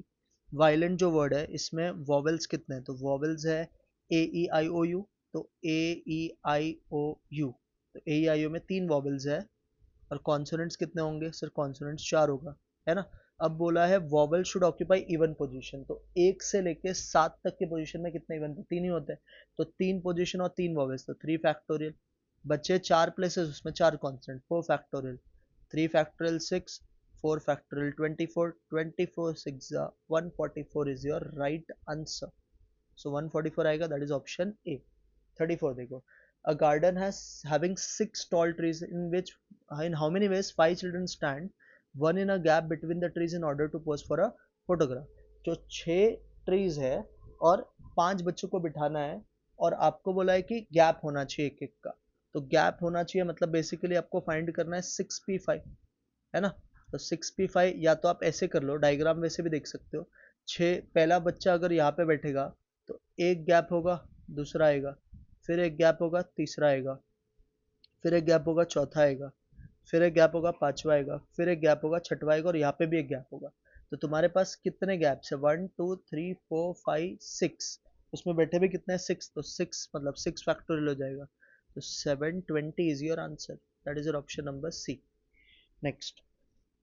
violent जो word है इसमें vowels कितने हैं, तो vowels है a e i o u, तो a e i o u, तो a e i o में 3 vowels है, और कॉन्सोनेंट्स कितने होंगे सर? कॉन्सोनेंट्स 4 होगा, है ना। अब बोला है vowel should occupy even position, तो 1 से लेके 7 तक के पोजीशन में कितने इवन? 3 ही होते हैं, तो 3 पोजीशन और 3 वॉवल्स, तो 3 फैक्टोरियल। बच्चे 4 प्लेसेस, उसमें 4 constant, 4 factorial, 3 factorial 6, 4 factorial 24, 24 6 144 is your right answer. So 144 आएगा, दैट इज ऑप्शन ए। 34 देखो, a garden has having 6 tall trees in which in how many ways 5 children stand one in a gap between the trees in order to pose for a photograph। जो 6 trees है और 5 बच्चों को बिठाना है, और आपको बोला है कि गैप होना चाहिए एक एक का। तो गैप होना चाहिए मतलब बेसिकली आपको फाइंड करना है 6p5, है ना। तो 6p5 या तो आप ऐसे कर लो, डायग्राम वैसे भी देख सकते हो। 6 पहला बच्चा अगर यहाँ पे बैठेगा तो एक गैप होगा, दूसरा आएगा, फिर एक गैप होगा, तीसरा आएगा, फिर एक गैप होगा, चौथा आएगा, फिर एक गैप होगा, पांचवा आएगा, फिर एक गैप होगा, छठवा आएगा, और यहाँ पे भी एक गैप होगा। तो तुम्हारे पास कितने गैप्स है? 1 2 3 4 5 6, उसमें बैठे भी कितने हैं? 6, तो 6 मतलब 6 फैक्टोरियल हो जाएगा। तो 720 is your answer, that is your option number C. Next,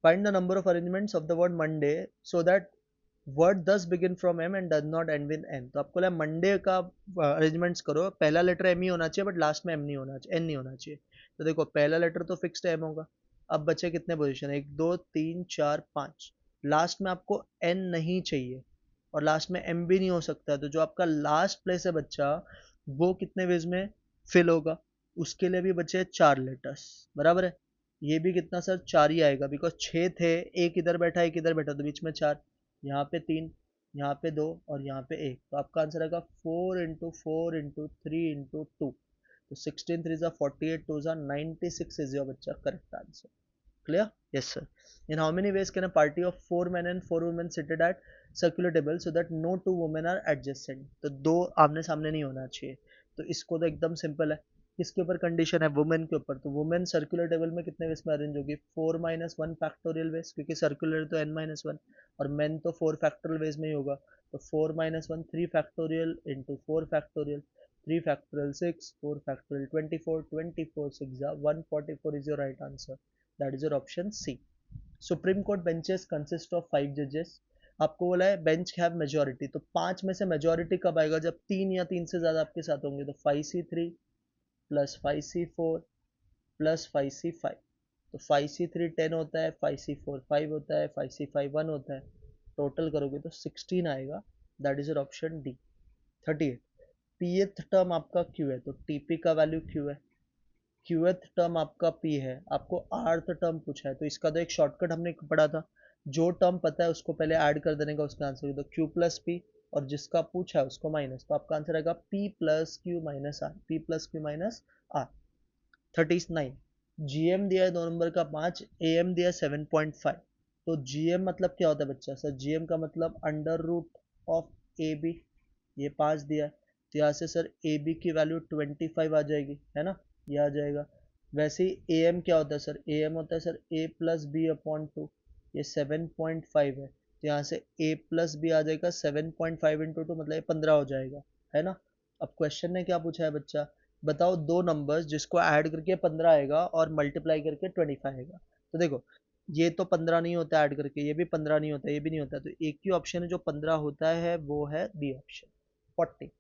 find the number of arrangements of the word Monday so that word thus begin from M and does not end with N। तो आपको Monday का arrangements करो, पहला letter M ही होना चाहिए, but last में M नहीं होना चाहिए, एन नहीं होना चाहिए। तो देखो पहला लेटर तो फिक्स्ड एम होगा। अब बचे कितने पोजीशन? 1 2 3 4 5, लास्ट में आपको एन नहीं चाहिए, और लास्ट में एम भी नहीं हो सकता। तो जो आपका लास्ट प्लेस है बच्चा, वो कितने वेज में फिल होगा? उसके लिए भी बचे 4 लेटर्स, बराबर है। ये भी कितना सर? 4 ही आएगा, बिकॉज 6 थे, एक इधर बैठा एक इधर बैठा, तो बीच में 4, यहाँ पे 3, यहाँ पे 2 और यहाँ पे 1। तो आपका आंसर आएगा 4 इंटू 4 इंटू 3 इंटू 2। तो 16 3 48 2 96 इज योर बच्चा correct answer. Clear? Yes sir. In how many ways can a party of 4 men and 4 women seated at circular table so that no 2 women are adjacent। तो दो आमने सामने नहीं होना चाहिए। तो इसको तो एकदम सिंपल है। किसके ऊपर कंडीशन है? वुमेन के ऊपर। तो वुमेन सर्कुलर टेबल में कितने वेज में अरेंज होगी? 4 माइनस 1 फैक्टोरियल वेज, क्योंकि सर्कुलर तो n माइनस 1, और मेन तो 4 फैक्टोरियल वेज में ही होगा। तो 4 minus 1 3 factorial into 4 factorial, 3 factorial 6, 4 factorial 24, 24 6 144 is your right answer, that is your option C. Supreme Court benches consist of 5 जजेस। आपको बोला है बेंच हैव मेजोरिटी, तो 5 में से मेजोरिटी कब आएगा? जब 3 या 3 से ज्यादा आपके साथ होंगे। तो 5c3 plus 5c4 plus 5c5, तो 5c3 10 होता है, 5c4 5 होता है, 5c5 1 होता है, टोटल करोगे तो 16 आएगा, that is your option D. 38, pth term आपका q है, तो tp का वैल्यू q है, qth टर्म आपका p है, आपको rth टर्म पूछा है, तो इसका तो एक शॉर्टकट हमने पढ़ा था, जो टर्म पता है उसको पहले ऐड कर देने का उसका आंसर, तो क्यू प्लस पी, और जिसका पूछा है उसको माइनस, तो आपका आंसर आएगा P plus Q minus R, P plus Q minus R. 39, GM दिया है 2 नंबर का 5, एएम दिया है 7.5। तो जीएम मतलब क्या होता है बच्चा? सर जीएम का मतलब under root of A B, ये 5 दिया है, तो यहाँ से सर ए बी की वैल्यू 25 आ जाएगी, है ना, ये आ जाएगा। वैसे ही ए एम क्या होता है सर? ए एम होता है सर ए प्लस बी अपॉन टू, ये 7.5 है, तो यहाँ से ए प्लस बी आ जाएगा 7.5 इंटू टू, मतलब ये 15 हो जाएगा, है ना। अब क्वेश्चन ने क्या पूछा है बच्चा? बताओ दो नंबर्स जिसको ऐड करके 15 आएगा और मल्टीप्लाई करके 25 आएगा। तो देखो ये तो 15 नहीं होता ऐड करके, ये भी 15 नहीं होता, ये भी नहीं होता, तो एक ही ऑप्शन है जो 15 होता है, वो है बी ऑप्शन 40।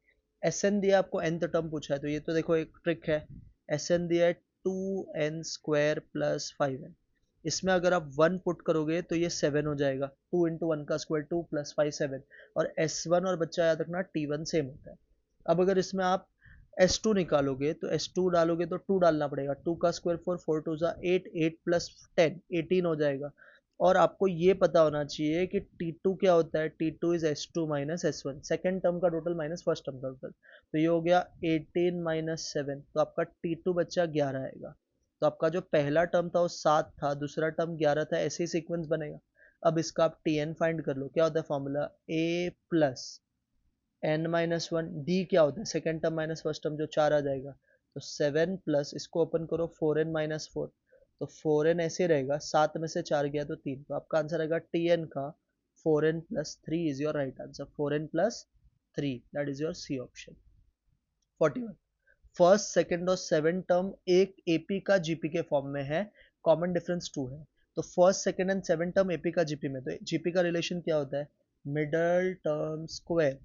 एस एन दिया आपको nth टर्म पूछा है, तो ये तो देखो एक ट्रिक है। एस एन दिया है 2n² प्लस 5n, इसमें अगर आप 1 पुट करोगे तो ये 7 हो जाएगा, 2 इंटू वन का स्क्वायर 2 प्लस 5 7। और S1 और बच्चा याद रखना T1 सेम होता है। अब अगर इसमें आप S2 निकालोगे तो S2 डालोगे तो 2 डालना पड़ेगा, 2 का स्क्वायर 4, 4 टू ज़ा 8, 8 प्लस 10 18 हो जाएगा। और आपको ये पता होना चाहिए कि T2 क्या होता है? T2 is S2 minus S1, second term का टोटल माइनस फर्स्ट टर्म का टोटल, तो ये हो गया 18 माइनस 7, तो आपका T2 बच्चा 11 आएगा। तो आपका जो पहला टर्म था वो 7 था, दूसरा टर्म 11 था, ऐसे ही सीक्वेंस बनेगा। अब इसका आप Tn फाइंड कर लो, क्या होता है formula? A plus n minus one, D क्या होता है? Second term minus first term, जो 4 आ जाएगा, तो 7 प्लस इसको ओपन करो 4n माइनस 4, तो 4n ऐसे रहेगा, 7 में से 4 गया तो 3, तो आपका आंसर आएगा Tn का 4n plus 3 is your right answer, 4n plus 3, that is your C option. 41, first second और सेवन टर्म एक एपी का जीपी के फॉर्म में है, कॉमन डिफरेंस 2 है। तो first second and seven term AP का जीपी में, तो जीपी का रिलेशन क्या होता है? Middle term square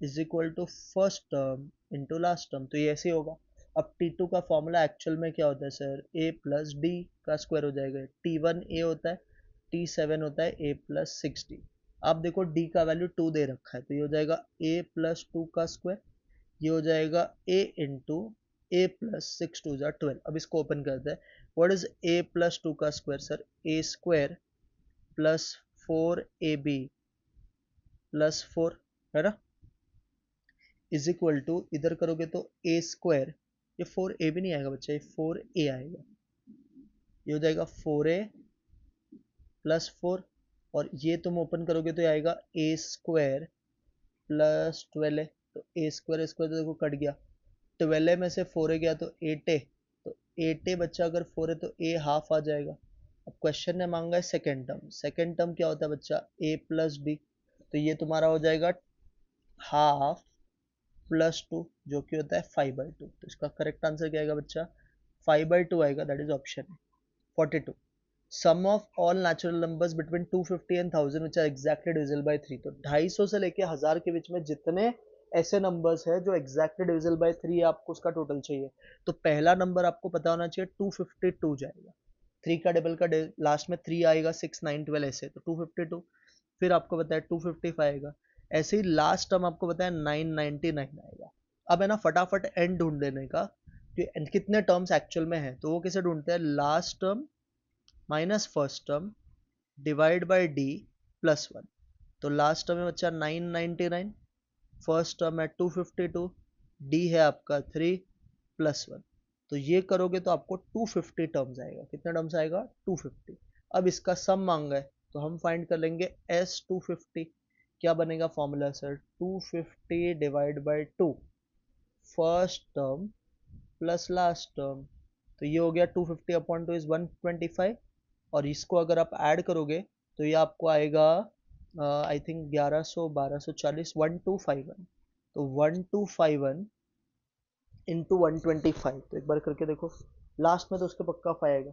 is equal to first term into last term, तो ये ऐसे होगा। अब T2 का फॉर्मूला एक्चुअल में क्या होता है सर? A प्लस डी का स्क्वायर हो जाएगा, T1 A होता है, T7 होता है A प्लस 6D। आप देखो D का वैल्यू 2 दे रखा है, तो ये हो जाएगा A प्लस 2 का स्क्वायर, ये हो जाएगा A into A plus 6 two ज़ा 12। अब इसको ओपन करते हैं, व्हाट इज A प्लस 2 का square sir? A square plus 4AB plus 4, है ना, इज इक्वल टू, इधर करोगे तो ए स्क्वायर, ये 4a भी नहीं आएगा बच्चा, ये 4a आएगा, ये हो जाएगा 4a प्लस 4, और ये तुम ओपन करोगे तो ये आएगा ए स्क्वायर प्लस 12 है, तो ए स्क्वायर स्क्वायर तो देखो कट गया, 12 में से 4a गया तो 8a, तो 8a बच्चा अगर 4 है तो a हाफ आ जाएगा। अब क्वेश्चन ने मांगा है सेकेंड टर्म, सेकेंड टर्म क्या होता है बच्चा? a प्लस डी, तो ये तुम्हारा हो जाएगा हाफ प्लस 2, जो कि होता है 5/2, तो इसका करेक्ट आंसर क्या आएगा बच्चा? 5/2 आएगा, दैट इज ऑप्शन है। 42, sum of all natural numbers between 250 and 1000 which are exactly divisible by 3, तो 250 से लेके 1000 के बीच में जितने ऐसे नंबर्स है जो एग्जैक्टली डिविजिबल बाय 3 है, आपको उसका टोटल चाहिए। तो पहला नंबर आपको पता होना चाहिए 252 जाएगा, 3 का डबल का लास्ट में 3 आएगा, 6 9 12 ऐसे, तो 252। फिर आपको बताया 255 आएगा, ऐसे ही लास्ट टर्म आपको बताया 999 आएगा। अब है ना फटाफट एंड ढूंढ लेने का कि कितने टर्म्स एक्चुअल में है, तो वो कैसे ढूंढते हैं? Last term minus first term divide by D plus 1, तो लास्ट टर्म है बच्चा 999, फर्स्ट टर्म है 252, डी है आपका 3 प्लस 1, तो ये करोगे तो आपको 250 टर्म्स आएगा। कितने टर्म्स आएगा? 250। अब इसका सम मांगा है तो हम फाइंड कर लेंगे S250, क्या बनेगा formula sir? 250 divide by 2, first term plus last term, तो ये हो गया 250 अपॉन 2 इज 125, और इसको अगर आप ऐड करोगे तो ये आपको आएगा आई थिंक 1100 1240 1251, तो 1251 इंटू 125, तो एक बार करके देखो, लास्ट में तो उसके पक्का 5 आएगा,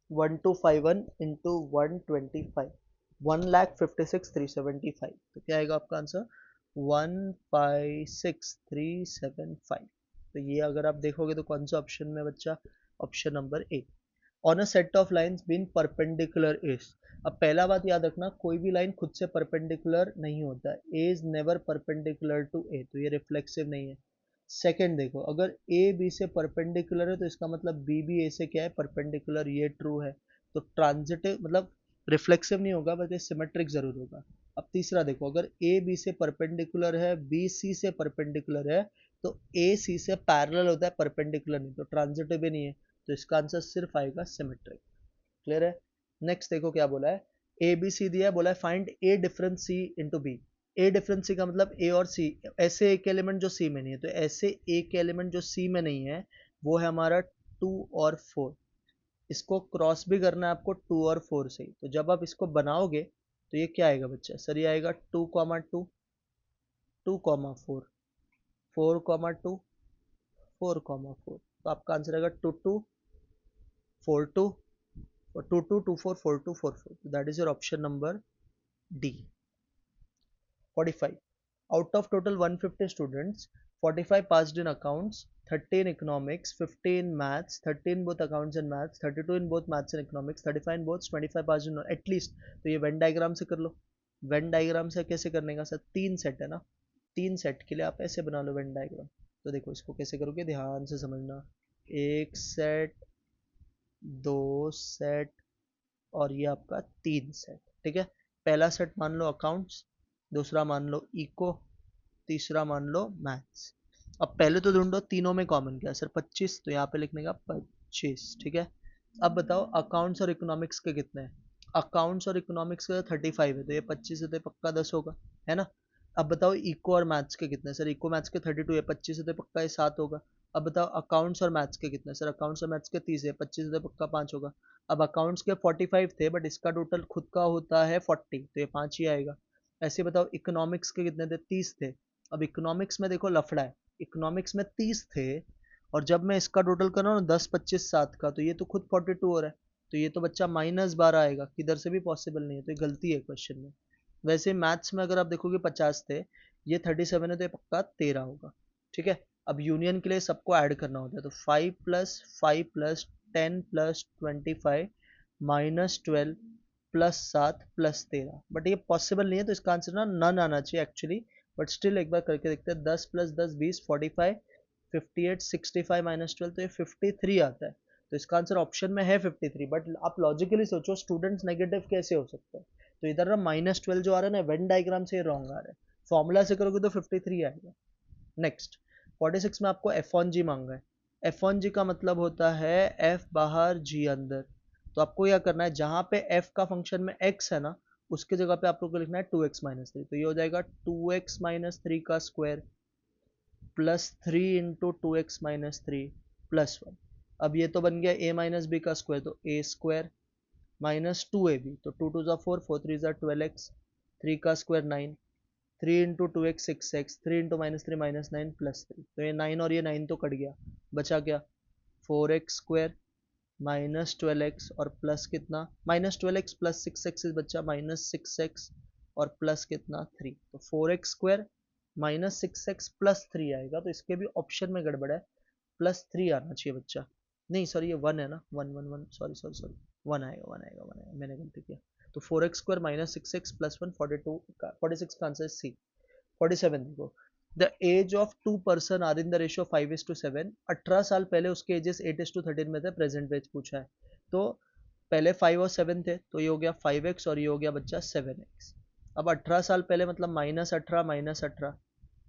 1251 इंटू 125, 1,56,375, तो क्या आएगा आपका आंसर? 156,375। तो ये अगर आप देखोगे तो कौन सा ऑप्शन में बच्चा? Option number A. On a set of lines been perpendicular is, अब पहला बात याद रखना, कोई भी लाइन खुद से परपेंडिकुलर नहीं होता है, A is never perpendicular to ए, तो ये रिफ्लेक्सिव नहीं है। सेकंड देखो, अगर ए बी से परपेंडिकुलर है तो इसका मतलब बी भी ए से क्या है? परपेंडिकुलर, ये ट्रू है। तो ट्रांजिटिव मतलब रिफ्लेक्सिव नहीं होगा बट ये सिमेट्रिक जरूर होगा। अब तीसरा देखो, अगर ए बी से परपेंडिकुलर है, बी सी से परपेंडिकुलर है, तो ए सी से पैरेलल होता है, परपेंडिकुलर नहीं, तो ट्रांजिटिव भी नहीं है, तो इसका आंसर सिर्फ आएगा सिमेट्रिक। क्लियर है? नेक्स्ट देखो क्या बोला है, ए बी सी दिया है, बोला है फाइंड ए डिफरेंस सी इंटू बी। ए डिफरेंस सी का मतलब ए और सी, ऐसे एक एलिमेंट जो सी में नहीं है, तो ऐसे एक एलिमेंट जो सी में नहीं है वो है हमारा 2 और 4। इसको क्रॉस भी करना है आपको 2 और 4 से, तो जब आप इसको बनाओगे तो ये क्या आएगा बच्चा, सर ये आएगा 2,2, 2,4, 4,2, 4,4, तो आपका आंसर आएगा 2,2, 4,2 और 2,2, 2,4, 4,2, 4,4, that is your option number D. 45, out of total 150 students, 45 passed in accounts, 30 in economics, 15 in maths, 30 in both accounts and maths, 32 in both maths and economics, 35 in both, 25 passed in at least। तो ये Venn diagram से कर लो। Venn diagram से कैसे करने का sir, 3 set है ना, 3 सेट के लिए आप ऐसे बना लो वेन डायग्राम। तो देखो इसको कैसे करोगे, ध्यान से समझना। एक सेट, 2 सेट और ये आपका 3 सेट, ठीक है। पहला सेट मान लो अकाउंट्स, दूसरा मान लो इको, तीसरा मान लो मैथ्स। अब पहले तो ढूंढो तीनों में कॉमन क्या है सर, 25, तो यहाँ पे लिखने का 25, ठीक है। अब बताओ अकाउंट्स और इकोनॉमिक्स के कितने हैं। अकाउंट्स और इकोनॉमिक्स का 35 है, तो ये 25 है, तो ये पक्का 10 होगा, है ना। अब बताओ इको और मैथ्स के कितने हैं सर, इको मैथ्स के 32 है, 25 है, तो पक्का ये 7 होगा। अब बताओ अकाउंट्स और मैथ्स के कितने हैं सर, अकाउंट्स और मैथ्स के 30 है, 25 है, तो पक्का 5 होगा। अब अकाउंट्स के 45 थे बट इसका टोटल खुद का होता है 40, तो ये 5 ही आएगा। ऐसे बताओ इकोनॉमिक्स के कितने थे, 30 थे। अब इकोनॉमिक्स में देखो लफड़ा है, इकोनॉमिक्स में 30 थे और जब मैं इसका टोटल कर रहा हूँ 10, 25, 7 का, तो ये तो खुद 42 हो रहा है, तो ये तो बच्चा -12 आएगा, किधर से भी पॉसिबल नहीं है, तो ये गलती है क्वेश्चन में। वैसे मैथ्स में अगर आप देखोगे 50 थे, ये 37 है, तो ये पक्का 13 होगा, ठीक है। अब यूनियन के लिए सबको ऐड करना होता है, तो 5+5+10+25 -12 +7 +13, बट ये पॉसिबल नहीं है, तो इसका आंसर ना नन आना चाहिए एक्चुअली। बट स्टिल एक बार करके देखते हैं, 10+10 20, 45, 58, 65 -12, तो ये 53 आता है, तो इसका आंसर ऑप्शन में है 53। बट आप लॉजिकली सोचो स्टूडेंट्स नेगेटिव कैसे हो सकते हैं, तो इधर ना -12 जो आ रहा है ना वेन डायग्राम से रॉन्ग आ रहा है, फॉर्मूला से करोगे तो 53 आएगा। नेक्स्ट 46 में आपको F1G मांगा है। F1G का मतलब होता है F बाहर G अंदर, तो आपको क्या करना है, जहां पे F का फंक्शन में x है ना, उसके जगह पे आपको लिखना है 2x-3, तो ये हो जाएगा 2x-3 का स्क्वायर प्लस 3 इंटू 2x-3 +1। अब ये तो बन गया a माइनस बी का स्क्वायर, तो a स्क्वायर -2ab, तो 2 2 ज़ा 4, 4 3 ज़ा 12x, 3 का square 9, 3 into 2x 6x, 3 into -3 -9 +3, तो ये 9 और ये 9 तो कट गया, बचा क्या 4x स्क्वायर -12x और प्लस कितना, -12x प्लस 6x बच्चा -6x और प्लस कितना 3, तो 4x स्क्वायर -6x +3 आएगा, तो इसके भी ऑप्शन में गड़बड़ है, +3 आना चाहिए बच्चा। नहीं सॉरी ये 1 है ना, 1 सॉरी सॉरी सॉरी, 1 आएगा, 1 आएगा, 1 आएगा, मैंने गलती किया। तो 4x स्क्वायर -6x +1, 42 का 46 का आंसर सी। 47 देखो, the age of 2 person are in the ratio 5:7। 18 साल पहले उसके एजेस 8:13 में थे, प्रेजेंट एज पूछा है, तो पहले 5 और 7 थे, तो ये हो गया 5x और ये हो गया बच्चा 7x। अब 18 साल पहले मतलब -18,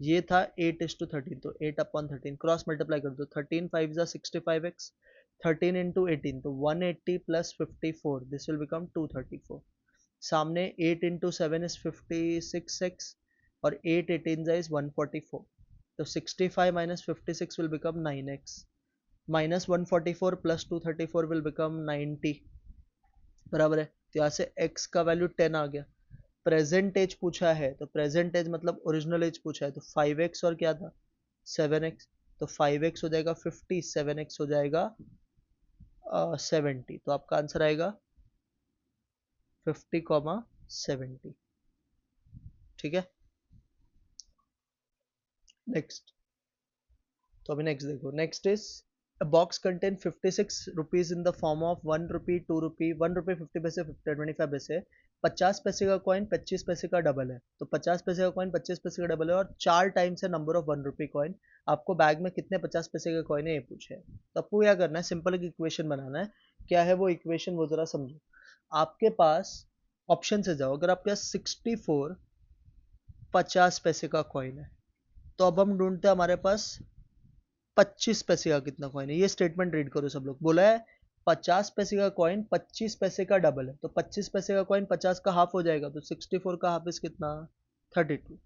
ये था 8:13, तो 8/13 क्रॉस मल्टीप्लाई कर दो, 13 5 ज़ा 65x, 13 इंटू 18, तो 180 + 54, दिस विल बिकम 234। सामने 8 इंटू 7 इज 56x और 8 18 is 144, तो 65 minus 56 will become 9x, minus 144 plus 234 will become 90, बराबर है। तो यहाँ से x का वैल्यू 10 आ गया। प्रेजेंट एज पूछा है, तो प्रेजेंट एज मतलब ओरिजिनल एज पूछा है, तो 5x और क्या था 7x, तो 5x हो जाएगा 50, 7x हो जाएगा 70, तो आपका आंसर आएगा 50,70, ठीक है। नेक्स्ट, तो अभी नेक्स्ट देखो, next is a box contain 56 rupees in the form of 1 रुपी, 2 रुपी, 1 रुपये 50 पैसे, 25 पैसे। 50 पैसे का कॉइन 25 पैसे का डबल है, तो 50 पैसे का कॉइन 25 पैसे का डबल है और 4 टाइम्स है नंबर ऑफ 1 रुपी कॉइन। आपको बैग में कितने 50 पैसे का कॉइन है ये पूछे है, तो आपको क्या करना है, सिंपल एक इक्वेशन बनाना है। क्या है वो इक्वेशन, वो जरा समझो। आपके पास ऑप्शन से जाओ, अगर आपके पास 64 50 पैसे का कॉइन है, तो अब हम ढूंढते हैं हमारे पास 25 पैसे का कितना कॉइन है। ये स्टेटमेंट रीड करो सब लोग। बोला है 50 पैसे का कॉइन 25 पैसे का डबल है, तो 25 पैसे का कॉइन 50 का हाफ हो जाएगा, तो 64 का हाफ इज कितना, 32।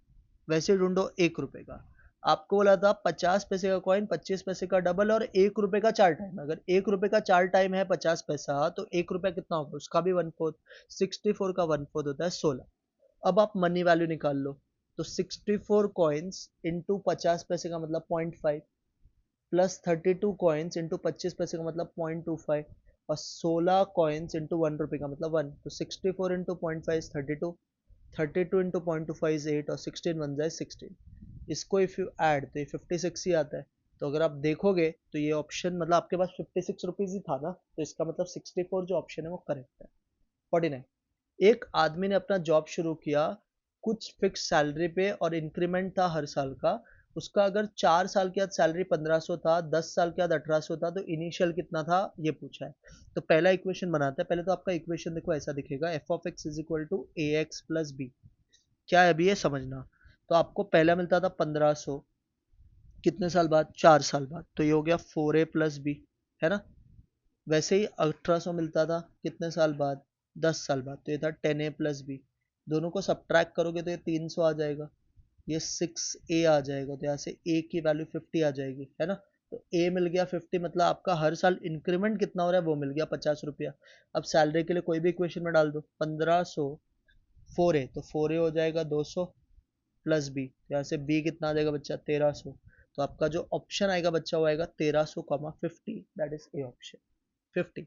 वैसे ढूंढो 1 रुपए का। आपको बोला था 50 पैसे का कॉइन 25 पैसे का डबल और 1 रुपए का 4 टाइम। अगर 1 रुपए का 4 टाइम है 50 पैसा, तो 1 रुपया कितना होगा, उसका भी 1/4। 64 का 1/4 होता है 16। अब आप मनी वैल्यू निकाल लो, तो 64 कॉइन्स इंटू 50 पैसे का मतलब 0.5, प्लस 32 कॉइन्स इंटू 25 पैसे का मतलब 0.25, और 16 कॉइन्स इंटू 1 रुपये का मतलब 1। तो 64 इंटू 0.5 इज 32, 32 इंटू 0.25 इज 8, और 16 बन जाए 16। इसको इफ यू ऐड तो ये 56 ही आता है। तो अगर आप देखोगे तो ये ऑप्शन मतलब आपके पास 56 रुपीज ही था ना, तो इसका मतलब 64 जो ऑप्शन है वो करेक्ट है। 49, एक आदमी ने अपना जॉब शुरू किया कुछ फिक्स सैलरी पे और इंक्रीमेंट था हर साल का। उसका अगर 4 साल के बाद सैलरी 1500 था, 10 साल के बाद 1800 था, तो इनिशियल कितना था ये पूछा है। तो पहला इक्वेशन बनाते हैं। पहले तो आपका इक्वेशन देखो ऐसा दिखेगा, F of X is equal to A X plus B. क्या है अभी ये समझना। तो आपको पहला मिलता था 1500, कितने साल बाद, 4 साल बाद, तो ये हो गया 4a प्लस बी, है ना। वैसे ही 1800 मिलता था कितने साल बाद, 10 साल बाद, तो ये था 10a प्लस बी। दोनों को सब्ट्रैक्ट करोगे तो ये 300 आ जाएगा, ये 6a आ जाएगा, तो यहाँ से a की वैल्यू 50 आ जाएगी, है ना। तो a मिल गया 50, मतलब आपका हर साल इंक्रीमेंट कितना हो रहा है वो मिल गया 50 रुपया। अब सैलरी के लिए कोई भी इक्वेशन में डाल दो, 1500 4a, तो 4a हो जाएगा 200 प्लस बी, यहाँ से बी कितना आ जाएगा बच्चा, 1300। तो आपका जो ऑप्शन आएगा बच्चा वो आएगा 1300, 50, that is A option 50।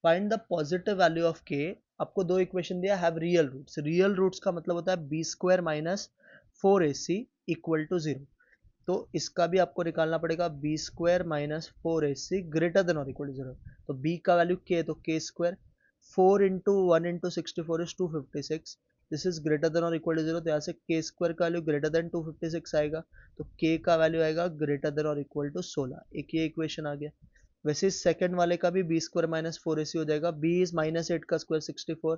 Find the positive value of K. आपको दो इक्वेशन दिया, have real roots. Real roots का मतलब होता है B square minus 4ac equal to 0। तो इसका भी आपको निकालना पड़ेगा, B square minus 4ac greater than और इक्वल टू 0। तो बी का वैल्यू के है तो K square, 4 into 1 into 64 is 256, this is greater than और इक्वल टू 0। तो यहाँ से के स्क्वायर का वैल्यू ग्रेटर देन 256 आएगा, तो के का वैल्यू आएगा ग्रेटर देन और इक्वल टू 16। एक ये इक्वेशन आ गया। वैसे सेकंड वाले का भी बी स्क्वायर माइनस 4ac हो जाएगा, बी इज माइनस 8 का स्क्वायर 64,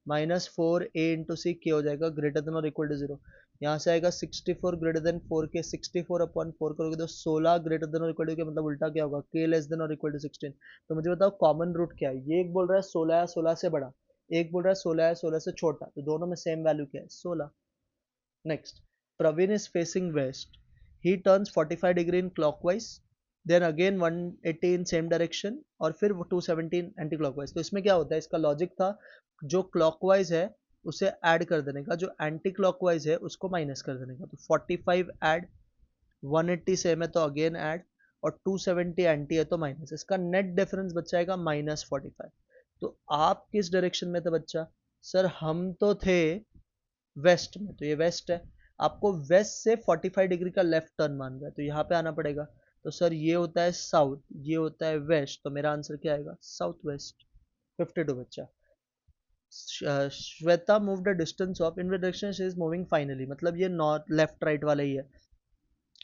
माइनस 4a इंटू सी के हो जाएगा ग्रेटर देन और इक्वल टू 0। यहाँ से आएगा 64 ग्रेटर देन 4k, 64 अपॉन 4 करोगे तो 16 ग्रेटर देन और इक्वल टू के मतलब उल्टा क्या होगा, k लेस देन और इक्वल टू 16। तो मुझे बताओ कॉमन रूट क्या है। ये एक बोल रहा है 16 है 16 से बड़ा, एक बोल रहा है 16 है 16 से छोटा, तो दोनों में सेम वैल्यू क्या है, 16। Next, Praveen is facing west, he turns 45 degree in clockwise, then again 180 in same direction, और फिर 270 एंटी क्लॉकवाइज। तो इसमें क्या होता है, इसका लॉजिक था जो क्लॉकवाइज है उसे ऐड कर देने का, जो एंटी क्लॉकवाइज है उसको माइनस कर देने का। तो 45 ऐड, 180 सेम है तो अगेन ऐड, और 270 एंटी है तो माइनस। इसका नेट डिफरेंस बच्चा आएगा -45। तो आप किस डायरेक्शन में थे बच्चा, सर हम तो थे वेस्ट में, तो ये वेस्ट है। आपको वेस्ट से 45 डिग्री का लेफ्ट टर्न मान रहा है, तो यहाँ पे आना पड़ेगा। तो सर ये होता है साउथ, ये होता है वेस्ट, तो मेरा आंसर क्या आएगा, साउथ वेस्ट। 52 बच्चा, Shweta moved a distance of in direction she is moving finally, मतलब ये नॉर्थ लेफ्ट राइट वाला ही है।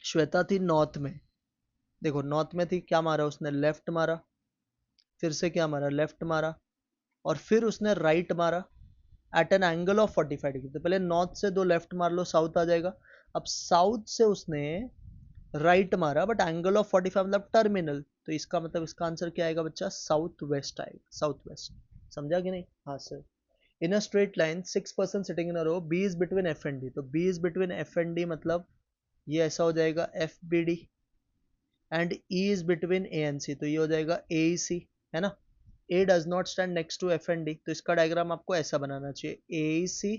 श्वेता थी नॉर्थ में, देखो नॉर्थ में थी, क्या मारा उसने, लेफ्ट मारा, फिर से क्या मारा, लेफ्ट मारा, और फिर उसने राइट मारा at an angle of 45 degree. तो पहले नॉर्थ से दो लेफ्ट मार लो, साउथ आ जाएगा। अब साउथ से उसने राइट मारा बट एंगल ऑफ 45 मतलब टर्मिनल, तो इसका मतलब इसका आंसर क्या आएगा बच्चा, साउथ वेस्ट आएगा, साउथ वेस्ट। समझा कि नहीं, हाँ sir. In a straight line 6 person sitting in a row, B is between F and D, तो B is between F and D मतलब ये ऐसा हो जाएगा F B D, and E is between A and C, तो ये हो जाएगा ए ई सी, है ना। A does not stand next to F and D, तो इसका डायग्राम आपको ऐसा बनाना चाहिए, A E C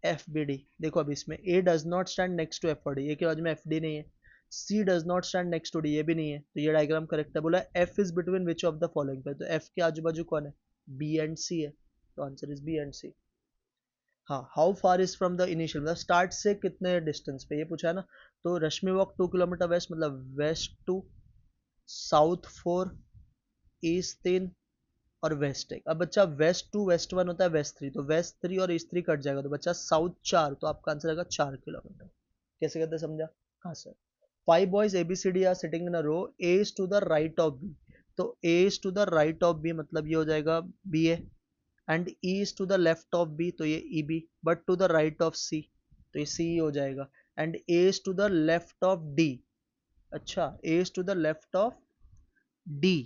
F B D. देखो अभी इसमें A does not stand next to F और डी, ये के बाजू में एफ डी नहीं है, C does not stand next to D, ये भी नहीं है, तो ये डायग्राम करेक्ट है। बोला F is between which of the following पे, तो एफ के आजू बाजू कौन है, बी एंड सी है, तो आंसर इज बी एंड सी। हाँ, how far is from the initial, मतलब स्टार्ट से कितने डिस्टेंस पे, ये पूछा है ना। तो रश्मि वॉक 2 किलोमीटर वेस्ट, मतलब वेस्ट 2, साउथ 4, ईस्ट 3 और वेस्ट 1। अब बच्चा वेस्ट 2 वेस्ट 1 होता है वेस्ट 3, तो वेस्ट 3 और ईस्ट 3 कट जाएगा, तो बच्चा साउथ 4, तो आपका आंसर आएगा 4 किलोमीटर। कैसे कहते समझा, हाँ sir. 5 boys ABCD are sitting in a row, A is to the right of B, तो A is to the right of B मतलब ये हो जाएगा B A, and E is to the left of B, तो ये EB, but to the right of C, तो ये CE हो जाएगा. And A is to the left of D. अच्छा, A is to the left of D,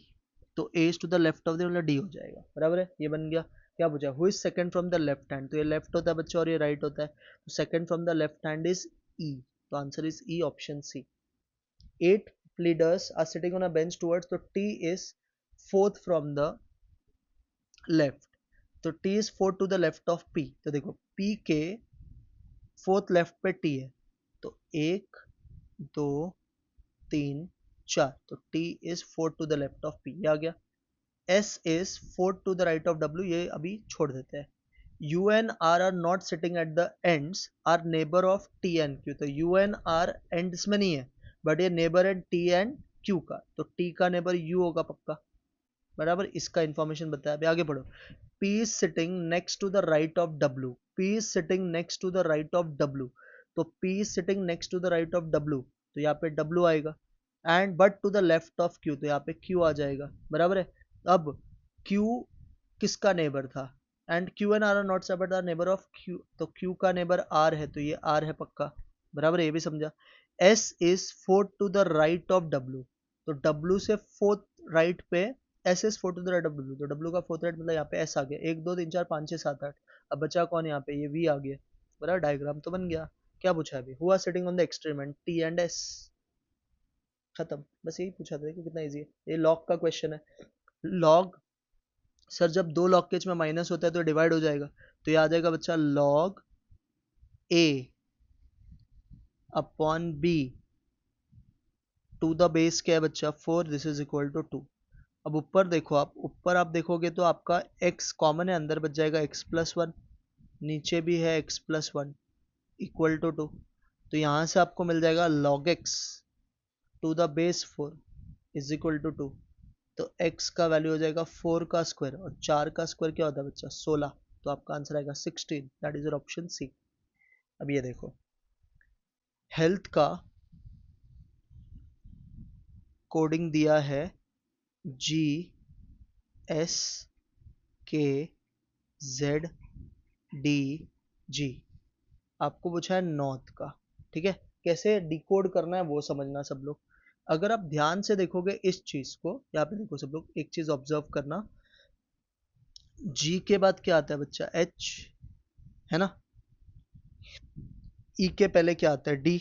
तो A is to the left of D मतलब D हो जाएगा. बराबर है, ये बन गया. क्या पूछा, who is second from the left hand, तो ये लेफ्ट होता है बच्चा और ये राइट होता है, तो second from the left hand is E, तो answer is E, option C. 8 pleaders are sitting on a bench towards, तो T is fourth from the left, तो T is fourth to the left of P, तो देखो P के fourth left पे T है, तो 1 2 3 4, तो T is fourth to the left of P, ये आ गया. S is fourth to the right of W, ये अभी छोड़ देते हैं. U and R are not sitting at the ends, are neighbor of T and Q, तो U and R ends में नहीं है, बट ये नेबर है T and Q का, तो T का नेबर U होगा पक्का. बराबर, इसका इंफॉर्मेशन बताया. अभी आगे पढ़ो. P is sitting next to the right of W, P is sitting next to the right of W, तो P is sitting next to the right of W, तो यहाँ पे W आएगा. And but to the left of Q, तो यहाँ पे Q आ जाएगा. बराबर है. अब Q किसका नेबर था, and Q and R are not separate, are neighbour of Q, तो Q का नेबर R है, तो ये R है पक्का. बराबर है, ये भी समझा. S is fourth to the right of W, तो W से फोर्थ राइट पे S is fourth to the right of W, तो W का फोर्थ राइट मतलब यहाँ पे S आ गया. 1 2 3 4 5 6 7 8, अब बचा कौन यहाँ पे, ये V आ गया. बराबर, डायग्राम तो बन गया. क्या पूछा है अभी, who are sitting on the extreme end T and S, खत्म. बस यही पूछा था कि कितना इजी है. ये लॉग का क्वेश्चन है. लॉग, सर जब दो लॉग के बीच में माइनस होता है तो डिवाइड हो जाएगा, तो ये आ जाएगा बच्चा log A upon B to the base क्या है बच्चा 4, दिस इज इक्वल टू 2. अब ऊपर देखो, आप ऊपर आप देखोगे तो आपका x कॉमन है, अंदर बच जाएगा x+1, नीचे भी है x+1 इक्वल टू 2, तो यहाँ से आपको मिल जाएगा log x to the base 4 is equal to 2, तो x का वैल्यू हो जाएगा 4 का स्क्वायर, और 4 का स्क्वायर क्या होता है बच्चा 16, तो आपका आंसर आएगा 16, दैट इज ऑप्शन सी. अब ये देखो, हेल्थ का कोडिंग दिया है GSKZDG, आपको पूछा है नॉर्थ का. ठीक है, कैसे डिकोड करना है वो समझना सब लोग. अगर आप ध्यान से देखोगे इस चीज को, यहाँ पे देखो सब लोग, एक चीज ऑब्जर्व करना, G के बाद क्या आता है बच्चा H, है ना. E के पहले क्या आता है D,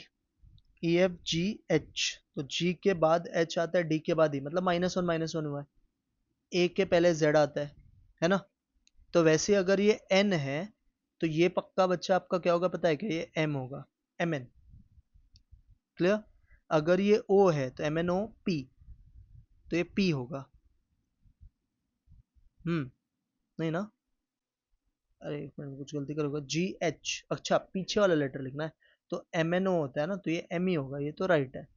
EFGH, तो G के बाद H आता है, D के बाद E, मतलब -1 हुआ है. A के पहले Z आता है ना. तो वैसे अगर ये N है तो ये पक्का बच्चा आपका क्या होगा पता है क्या, ये M होगा, MN. क्लियर. अगर ये O है तो MNOP, तो ये P होगा. नहीं ना, अरे एक मिनट, कुछ गलती करोगे. GH, अच्छा पीछे वाला लेटर लिखना है, तो MNO होता है ना, तो ये M ही होगा, ये तो राइट है.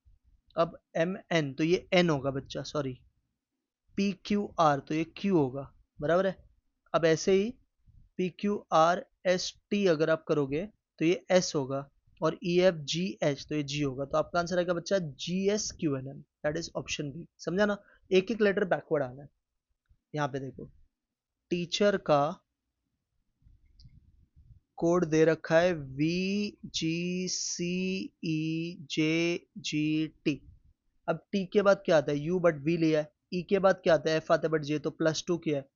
अब MN, तो ये N होगा बच्चा, सॉरी. PQR, तो ये Q होगा. बराबर है. अब ऐसे ही PQRST अगर आप करोगे तो ये S होगा, और EFGH तो ये G होगा, तो आपका आंसर आएगा बच्चा GSQNM, that is option B. समझा ना, एक एक लेटर बैकवर्ड आना है. यहाँ पे देखो, टीचर का कोड दे रखा है VGCEJGT. अब T के बाद क्या आता है U, बट V लिया है. E के बाद क्या आता है F आता है, बट J, तो +2 किया है.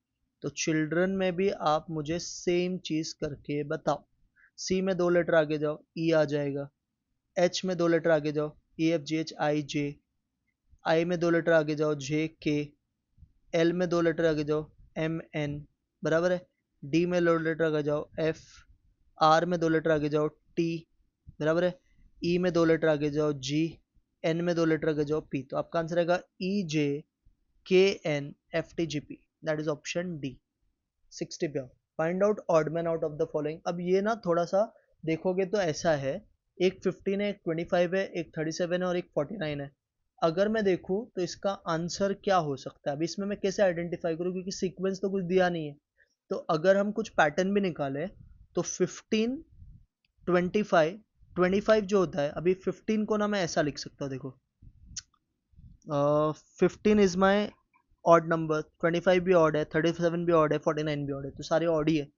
तो चिल्ड्रन में भी आप मुझे सेम चीज करके बताओ. C में 2 लेटर आगे जाओ, E आ जाएगा. H में 2 लेटर आगे जाओ, EFGHIJ. I में 2 लेटर आगे जाओ, JK. L में 2 लेटर आगे जाओ, MN. बराबर है. D में 2 लेटर आगे जाओ, F. R में 2 लेटर आगे जाओ, T. बराबर है. E में 2 लेटर आगे जाओ, G. N में 2 लेटर आगे जाओ, P. तो आपका आंसर आएगा EJKNFTGP, that is option D. 60 पे. Find out odd man out of the following. अब ये ना थोड़ा सा देखोगे तो ऐसा है, एक 15 है, एक 25 है, एक 37 है और एक 49 है. अगर मैं देखूं तो इसका आंसर क्या हो सकता है, अब इसमें मैं कैसे आइडेंटिफाई करूं, क्योंकि सीक्वेंस तो कुछ दिया नहीं है. तो अगर हम कुछ पैटर्न भी निकाले तो 15 25 25 जो होता है, अभी 15 को ना मैं ऐसा लिख सकता हूँ, देखो 15 इज माई ऑड नंबर, 25 भी ऑड है, 37 भी ऑड है, 49 भी ऑड है, तो सारे ऑड ही है।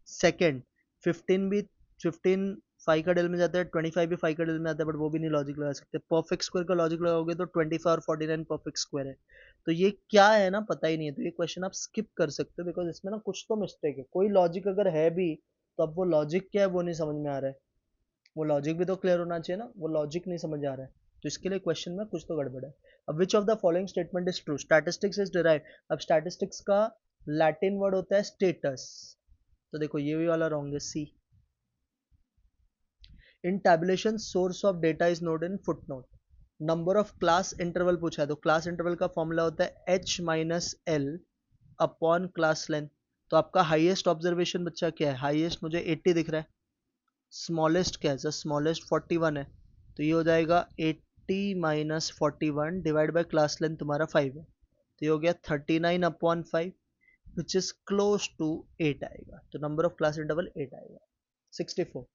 सेकेंड 15 भी, 15 फाइव का डेल में जाता है, 25 भी फाइव का डेल में आता है, बट वो भी नहीं लॉजिक लगा सकते। परफेक्ट स्क्वायर का लॉजिक लगाओगे तो 25 और 49 परफेक्ट स्क्वायर है। तो ये क्या है ना, पता ही नहीं है, तो ये क्वेश्चन आप स्किप कर सकते हो, बिकॉज इसमें ना कुछ तो मिस्टेक है। कोई लॉजिक अगर है भी तो अब वो लॉजिक क्या है वो नहीं समझ में आ रहा है। वो लॉजिक भी तो क्लियर होना चाहिए ना, वो लॉजिक नहीं समझ आ रहा है, तो इसके लिए क्वेश्चन में कुछ तो गड़बड़ है। अब which of the following statement is true, statistics is derive. अब स्टैटिस्टिक्स का लैटिन वर्ड होता है स्टेटस, तो देखो ये भी वाला रॉन्ग है, C. In tabulation source of data is note in footnote. Number of class interval पूछा है, तो क्लास इंटरवल का फॉर्मूला होता है h minus L upon class length. तो आपका हाईएस्ट ऑब्जर्वेशन बच्चा क्या है, हाईएस्ट मुझे 80 दिख रहा है, स्मॉलेस्ट क्या है सर, स्मॉलेस्ट 41 है, तो ये हो जाएगा 80 minus 41 divide by class length तुम्हारा 5 है, तो ये हो गया 39 upon 5 which is close to 8 आएगा, तो नंबर ऑफ क्लास इंटरवल 8 आएगा। 64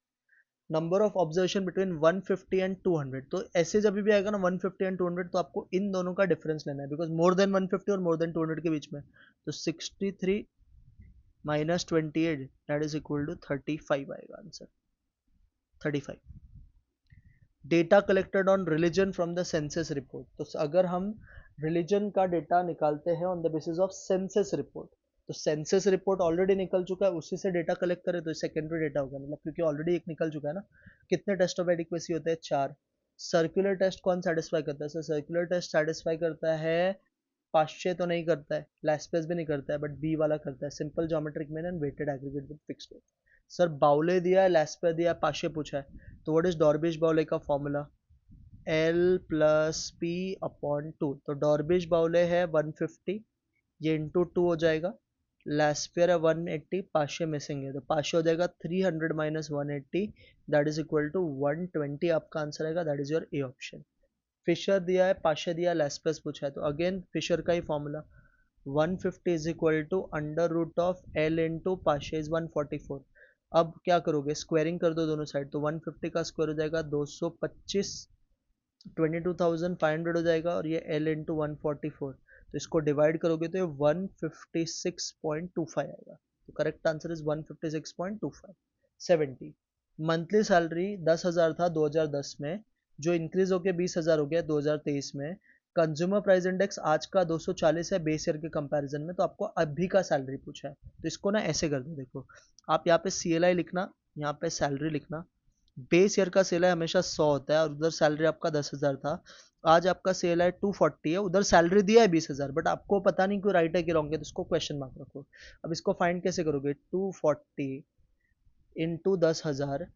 number of observation between 150 and 200, तो ऐसे जब भी आएगा ना 150 एंड 200, तो आपको इन दोनों का डिफरेंस लेना है, बिकॉज मोर देन 150 और मोर देन 200 के बीच में, तो 63 minus 28 that is equal to 35 आएगा answer, 35। Data collected on religion from the census report, तो अगर हम रिलीजन का डेटा निकालते हैं on the basis of census report, तो सेंसस रिपोर्ट ऑलरेडी निकल चुका है, उसी से डेटा कलेक्ट करें तो सेकेंडरी डेटा होगा, मतलब क्योंकि ऑलरेडी एक निकल चुका है ना। कितने टेस्ट ऑफ एडिक्वेसी होते हैं, 4। सर्कुलर टेस्ट कौन सेटिस्फाई करता है सर, सर्कुलर टेस्ट सेटिस्फाई करता है, पाश्चे तो नहीं करता है, लैस्पेस भी नहीं करता है, बट बी वाला करता है, simple geometric mean and weighted aggregate with fixed. Sir Bowley दिया है, लैस्पेस दिया है, पाश्चे पूछा है, तो व्हाट इज डॉर्बिश बाउले का formula, L plus P upon 2, तो डॉर्बिश बाउले है 150, ये इंटू 2 हो जाएगा, लैस्पेयर है 180, पाशे मिसिंग है, तो पाशे हो जाएगा 300 minus 180 that is equal to 120, आपका आंसर आएगा, that is your A option. Fisher दिया है, पाशे दिया, लैस्पेस पूछा है, तो अगेन फिशर का ही formula 150 is equal to under root of L into Paasche is 144। अब क्या करोगे, स्क्वायरिंग कर दो दोनों साइड, तो 150 का स्क्वायर हो जाएगा 225, 22,500 हो जाएगा, और ये L इंटू 144, तो इसको डिवाइड करोगे तो ये 156.25 आएगा, तो correct answer is 156.25। 70 monthly salary 10,000 था 2010 में, जो इंक्रीज होकर 20,000 हो गया 2023 में। कंज्यूमर प्राइस इंडेक्स आज का 240 है बेस ईयर के कंपैरिजन में, तो आपको अभी का सैलरी पूछा है, तो इसको ना ऐसे कर दो, देखो आप यहाँ पे CLI लिखना, यहाँ पे सैलरी लिखना, बेस ईयर का सेल हमेशा 100 होता है, और उधर सैलरी आपका 10,000 था, आज आपका सेल है 240 है, उधर सैलरी दिया है 20,000, बट आपको पता नहीं क्यों राइट है कि रॉन्ग है, तो इसको क्वेश्चन मार्क रखो। अब इसको फाइंड कैसे करोगे, 240 इंटू 10,000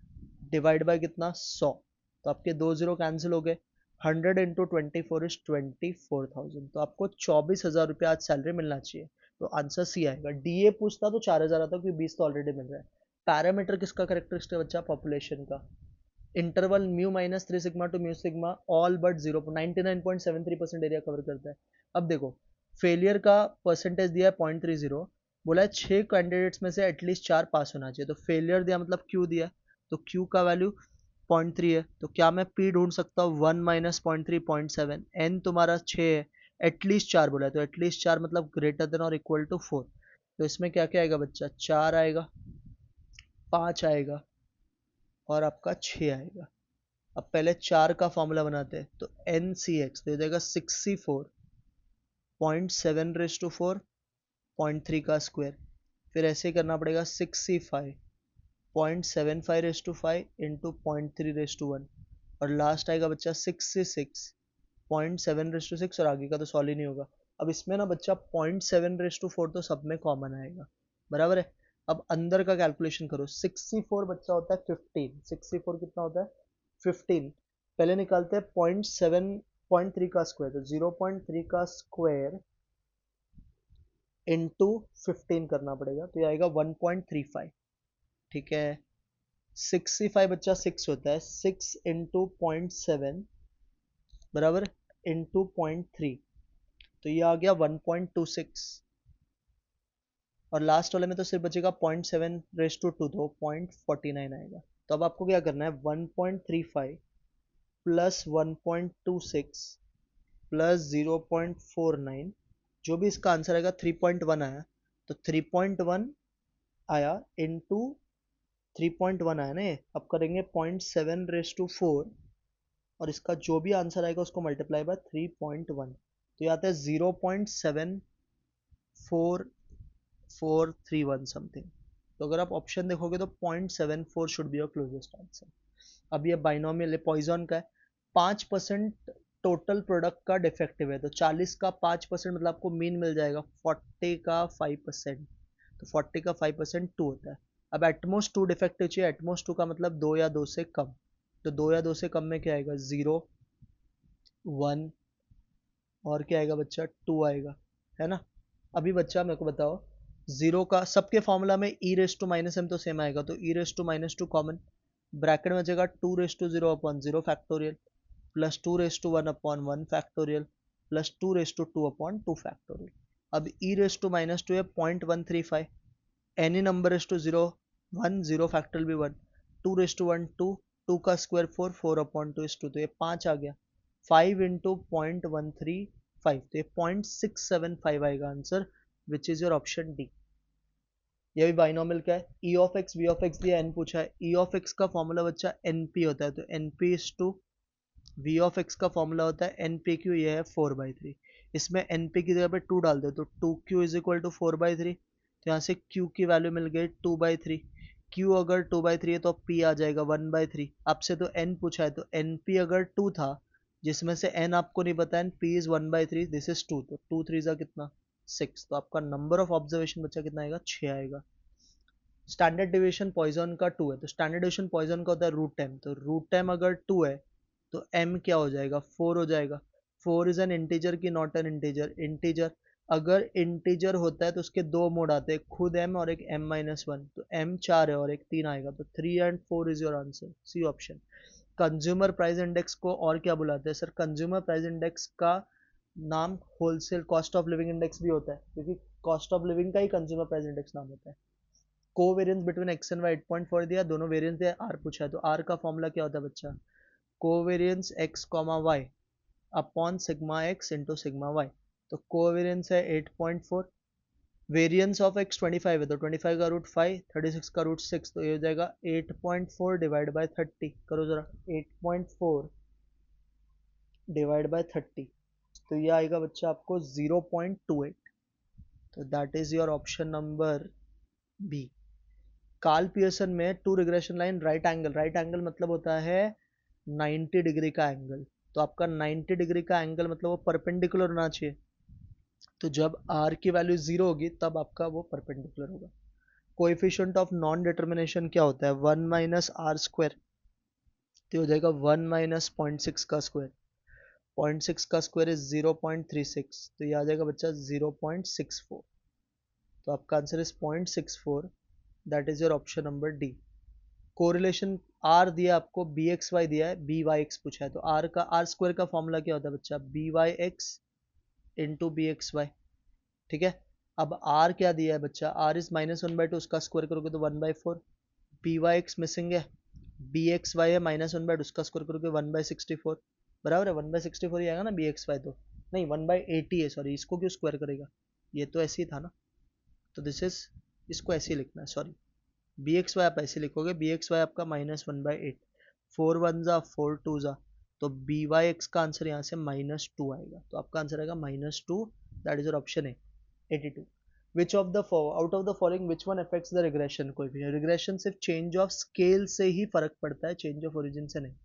डिवाइड बाय कितना 100, तो आपके 2 जीरो कैंसिल हो गए, 100 इंटू 24 इज 24,000, तो आपको 24,000 रुपया आज सैलरी मिलना चाहिए, तो आंसर सी आएगा। DA पूछता तो 4,000 आता, क्योंकि 20 तो ऑलरेडी मिल रहा है। पैरामीटर किसका करेक्टरिस्टिक है बच्चा, पॉपुलेशन का। Interval mu minus 3 sigma two mu sigma all but 99.73% area cover करता है। अब देखो फेलियर का परसेंटेज दिया है 0.30, बोला है 6 कैंडिडेट्स में से एटलीस्ट 4 पास होना चाहिए, तो फेलियर दिया मतलब क्यू दिया, तो क्यू का वैल्यू 0.3 है, तो क्या मैं पी ढूंढ सकता हूँ, 1 माइनस 0.3 0.7, एन तुम्हारा 6 है, एटलीस्ट 4 बोला है, तो एटलीस्ट 4 मतलब ग्रेटर देन और इक्वल टू 4, तो इसमें क्या क्या आएगा बच्चा, 4 आएगा, 5 आएगा, और आपका 6 आएगा। अब पहले 4 का फॉर्मूला बनाते हैं, तो एन सी एक्स दे देगा 64.7 रेस टू 4 0.3 का स्क्वायर, फिर ऐसे ही करना पड़ेगा 65.75 raise to 5 into 0.3 raise to 1, और लास्ट आएगा बच्चा 66.7 रेस टू 6, और आगे का तो सॉल्व ही नहीं होगा। अब इसमें ना बच्चा 0.7 रेस टू 4 तो सब में कॉमन आएगा, बराबर है। अब अंदर का कैलकुलेशन करो, 64 बच्चा होता है 15, 64 कितना होता है 15, पहले निकालते हैं 0.3 का स्क्वायर, तो 0.3 का स्क्वायर इंटू 15 करना पड़ेगा, तो ये आएगा 1.35, ठीक है। 65 बच्चा 6 होता है, 6 इंटू 0.7 बराबर इंटू 0.3, तो ये आ गया 1.26, और लास्ट वाले में तो सिर्फ बचेगा 0.7 रेस टू 2, तो 0.49 आएगा। तो अब आपको क्या करना है, 1.35 प्लस 1.26 प्लस 0.49, जो भी इसका आंसर आएगा 3.1 आया, तो 3.1 आया इंटू 3.1 आया ना ये, अब करेंगे 0.7 रेस टू 4 और इसका जो भी आंसर आएगा उसको मल्टीप्लाई बाय 3.1, तो ये आता है 0.7441 समथिंग। तो अगर आप ऑप्शन देखोगे तो 0.74 should be your closest answer. अब ये बाइनोमियल है, पॉइजन का है, 5% टोटल प्रोडक्ट का डिफेक्टिव है, तो 40 का 5% मतलब आपको मीन मिल जाएगा 40 का 5%, तो 40 का 5% 2 होता है। अब एटमोस्ट 2 डिफेक्टिव चाहिए, एटमोस्ट 2 का मतलब 2 या 2 से कम, तो 2 या 2 से कम में क्या आएगा 0 1 और क्या आएगा बच्चा 2 आएगा, है ना। अभी बच्चा मेरे को बताओ, जीरो का सबके फॉर्मूला में E raise to minus M तो सेम आएगा, तो E raise to minus two common, bracket में बचेगा 2 raise to 0 upon 0 factorial plus 2 raise to 1 upon 1 factorial plus 2 raise to 2 upon 2 factorial. अब E raise to minus two है 0.135, any number raise to 0 1 0 factorial भी 1, 2 raise to 1 2, 2 का square 4 4 upon 2 is 2, तो ये 5 आ गया, 5 into 0.135, तो ये 0.675 आएगा answer, which is your option D. ये भी बाइनोमियल का है, E of X V of X दिया, एन पूछा है, ई ऑफ एक्स का फॉर्मूला बच्चा एन पी होता है, तो N P is to V of X का फॉर्मूला होता है एन पी क्यू, ये है 4/3, इसमें एन पी की जगह पे 2 डाल दो तो 2q इज इक्वल टू 4/3, तो यहाँ से q की वैल्यू मिल गई 2/3, q अगर 2/3 है तो p आ जाएगा 1/3, आपसे तो n पूछा है, तो एन पी अगर 2 था जिसमें से n आपको नहीं पता है, p इज 1/3, दिस इज 2, तो 2 3 कितना 6, तो आपका नंबर ऑफ ऑब्जर्वेशन बच्चा कितना आएगा 6 आएगा। स्टैंडर्ड डिविएशन पॉइजन का 2 है, तो स्टैंडर्ड डिविएशन पॉइजन का होता है √m, तो √m अगर 2 है तो m क्या हो जाएगा 4 हो जाएगा, 4 इज एन इंटीजर की नॉट एन इंटीजर, इंटीजर अगर इंटीजर होता है तो उसके दो मोड आते हैं, खुद m और एक m-1, तो m 4 है और एक 3 आएगा, तो 3 and 4 is your answer, C option. Consumer price index को और क्या बुलाते हैं सर, कंज्यूमर प्राइस इंडेक्स का नाम wholesale cost of living index भी होता है, क्योंकि कॉस्ट ऑफ लिविंग का ही कंज्यूमर प्राइस इंडेक्स नाम होता है। Covariance between X and Y 8.4 दिया, दोनों वेरियंस दिया, आर पूछा है, तो आर का फॉर्मूला क्या होता है बच्चा, covariance X comma Y upon sigma X into sigma Y, तो कोवेरियंस है 8.4, वेरियंस ऑफ एक्स 25 है, तो 25 का रूट 5, 36 का रूट 6, तो ये हो जाएगा 8.4 डिवाइड बाई 30, करो जरा 8.4 डिवाइड बाई 30, तो ये आएगा बच्चा आपको 0.28, तो that is your option number B. Karl Pearson में two regression line right angle मतलब होता है 90 डिग्री का एंगल, तो आपका 90 डिग्री का एंगल मतलब वो परपेंडिकुलर होना चाहिए, तो जब r की वैल्यू 0 होगी तब आपका वो परपेंडिकुलर होगा। कोएफिशिएंट ऑफ नॉन डिटर्मिनेशन क्या होता है 1 माइनस आर स्क्वायर, तो हो जाएगा 1 माइनस 0.6 का स्क्वायर, 0.6 का स्क्वायर इज 0.36, तो ये आ जाएगा बच्चा 0.64, तो आपका answer is 0.64, that is your option number D. Correlation R दिया आपको, बी एक्स वाई दिया है, बी वाई एक्स पूछा है, तो आर का आर स्क्वायर का फॉर्मूला क्या होता है बच्चा, B Y X into B X Y, ठीक है। अब आर क्या दिया है बच्चा, आर इज -1/2, उसका स्क्वायर करोगे तो 1/4, बी वाई एक्स मिसिंग है, बी एक्स वाई है -1/2, उसका स्क्वायर करोगे 1/64, बराबर है 1/64 ही आएगा ना, बी एक्स वाई तो नहीं 1/80 है, सॉरी इसको क्यों स्क्वायर करेगा, ये तो ऐसे ही था ना, तो दिस इज, इसको ऐसे ही लिखना है, सॉरी बी एक्स वाई आप ऐसे लिखोगे, बी एक्स वाई आपका -1/8, 4 1 जा 4 2 जा, तो बी वाई एक्स का आंसर यहाँ से -2 आएगा, तो आपका आंसर आएगा -2, that is your option A 82। Which of the out of the following which one affects the regression, कोई भी रिग्रेशन सिर्फ चेंज ऑफ स्केल से ही फर्क पड़ता है, चेंज ऑफ ओरिजिन से नहीं।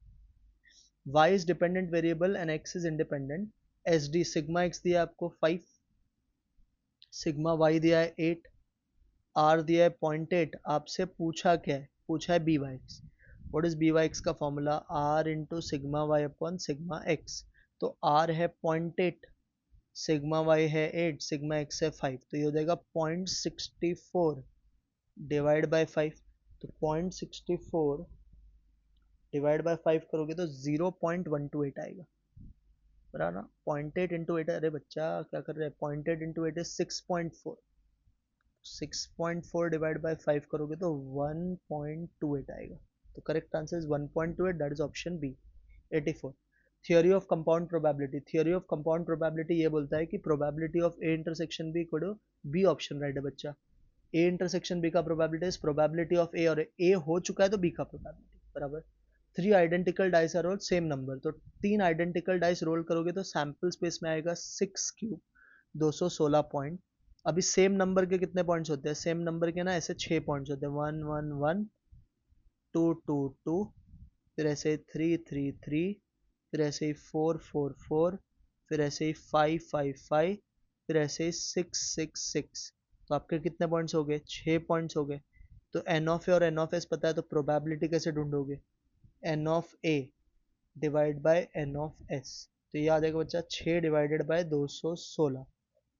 y is dependent variable and x is independent, S D sigma x दिया आपको 5, सिग्मा y दिया है 8, आर दिया है 0.8, आपसे पूछा क्या है, पूछा है B Y X, what is B Y X का formula, R into sigma Y upon sigma X, तो आर है 0.8, सिग्मा वाई है 8, सिग्मा एक्स है 5, तो ये हो जाएगा 0.64 डिवाइड बाई 5, तो 0.64 डिवाइड बाई 5 करोगे तो 0.128 आएगा, बराबर ना, 0.8 इंटू 8, अरे बच्चा क्या कर रहे हैं, 0.8 इंटू 8 इज 6.4, 6.4 डिवाइड बाय 5 करोगे तो 1.28 आएगा, तो correct answer is 1.28, that is option B 84। Theory of compound probability, theory of compound probability ये बोलता है कि probability of A intersection B equal to B, option right है बच्चा। ए इंटरसेक्शन बी का probability is probability of A, और A हो चुका है तो बी का प्रोबेबिलिटी बराबर। Three identical dice are roll same number, तो तीन आइडेंटिकल डाइस रोल करोगे तो सैंपल स्पेस में आएगा 6 क्यूब 216 पॉइंट। अभी सेम नंबर के कितने पॉइंट्स होते हैं, सेम नंबर के ना ऐसे 6 पॉइंट्स होते हैं, 1 1 1 2 2 2, फिर ऐसे 3 3 3, फिर ऐसे ही 4 4 4, फिर ऐसे ही 5 5 5, फिर ऐसे ही 6 6 6। तो आपके कितने पॉइंट्स हो गए, 6 पॉइंट्स हो गए। तो एन ऑफ ए और एन ऑफ एस पता है, तो प्रोबेबिलिटी कैसे ढूंढोगे, N of A divide by N of S. तो ये आ जाएगा बच्चा 6 divided by 216,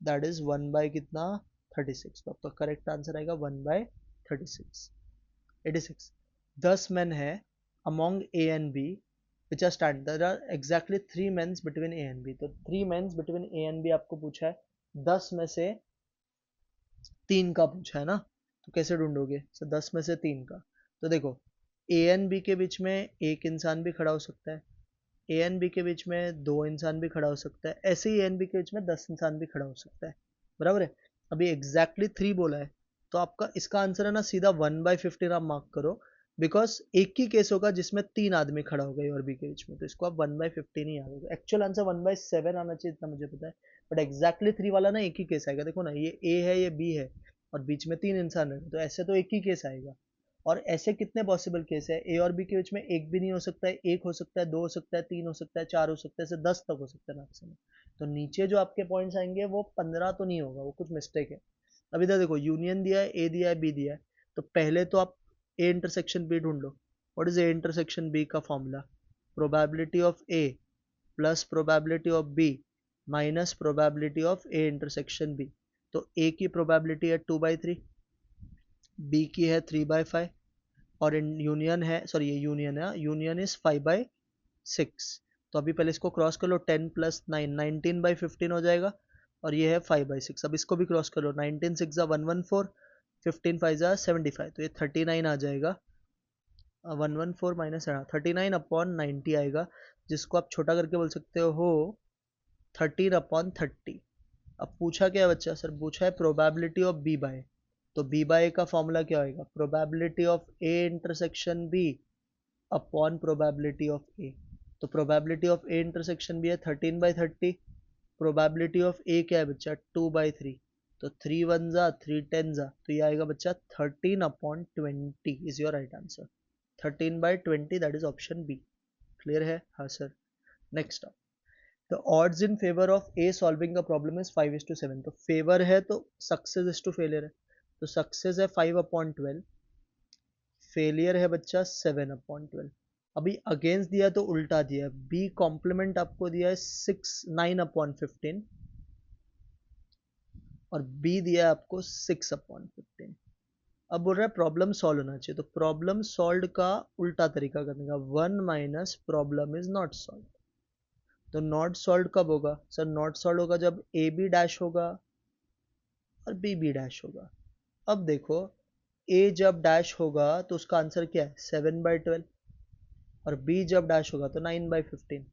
that is 1 by कितना 36। तो आपका करेक्ट आंसर आएगा 1 बाय 36। 86, 10 men है among A and B which are stand, there are exactly 3 men between A and B। तो 3 men between A and B आपको पूछा है, 10 में से 3 का पूछा है ना, तो कैसे ढूंढोगे सर 10 में से 3 का। तो देखो A and B के बीच में एक इंसान भी खड़ा हो सकता है, A and B के बीच में 2 इंसान भी खड़ा हो सकता है, ऐसे ही A and B के बीच में 10 इंसान भी खड़ा हो सकता है, बराबर है। अभी एग्जैक्टली 3 बोला है, तो आपका इसका आंसर है ना सीधा 1/15 आप मार्क करो, बिकॉज एक ही केस होगा जिसमें 3 आदमी खड़ा हो गए और बी के बीच में, तो इसको आप 1/15 ही याद होगा। एक्चुअल आंसर 1/7 आना चाहिए, इतना मुझे पता है, बट एग्जैक्टली 3 वाला ना एक ही केस आएगा। देखो ना, ये ए है ये बी है और बीच में 3 इंसान है, तो ऐसे तो एक ही केस आएगा। और ऐसे कितने पॉसिबल केस है, ए और बी के बीच में एक भी नहीं हो सकता है, एक हो सकता है, 2 हो सकता है, 3 हो सकता है, 4 हो सकता है, ऐसे 10 तक हो सकता है मैक्सिमम। तो नीचे जो आपके पॉइंट्स आएंगे वो 15 तो नहीं होगा, वो कुछ मिस्टेक है। अब इधर देखो, यूनियन दिया है, ए दिया है, बी दिया है, तो पहले तो आप ए इंटरसेक्शन बी ढूंढ लो। What is A intersection B का formula, probability of A plus probability of B minus probability of A intersection B. तो ए की प्रोबेबिलिटी है 2/3, बी की है 3/5, और इन यूनियन है, सॉरी ये यूनियन है, यूनियन इज 5/6। तो अभी पहले इसको क्रॉस कर लो, 10 + 9 19/15 हो जाएगा, और ये है 5/6। अब इसको भी क्रॉस कर लो, 19 6 114, 15 5 75, तो ये 39 आ जाएगा, 114 माइनस 39/90 आएगा, जिसको आप छोटा करके बोल सकते हो 13/30। अब पूछा क्या है बच्चा, सर पूछा है प्रोबेबिलिटी ऑफ बी बाय, तो बी बाय का फॉर्मूला क्या होगा, probability of A intersection B upon probability of A. तो probability of A intersection B है 13/30, प्रोबेबिलिटी ऑफ ए क्या है बच्चा 2/3, तो 3 1 3 10, तो ये आएगा बच्चा 13/20 is your right answer, 13/20, that is option B. Clear है, हाँ sir. Next, the odds in favour of A solving the problem is 5:7। तो फेवर है तो सक्सेस इज टू फेलियर है, तो सक्सेस है 5/12, फेलियर है बच्चा 7/12। अभी अगेंस्ट दिया तो उल्टा दिया, बी कॉम्प्लीमेंट आपको दिया है 9/15, और बी दिया है आपको 6/15। अब बोल रहा है प्रॉब्लम सॉल्व होना चाहिए, तो प्रॉब्लम सॉल्व का उल्टा तरीका करने का, 1 minus problem is not solve. तो नॉट सॉल्व कब होगा सर, नॉट सॉल्व होगा जब ए बी डैश होगा और बी बी डैश होगा। अब देखो, ए जब डैश होगा तो उसका आंसर क्या है 7/12, और बी जब डैश होगा तो 9/15।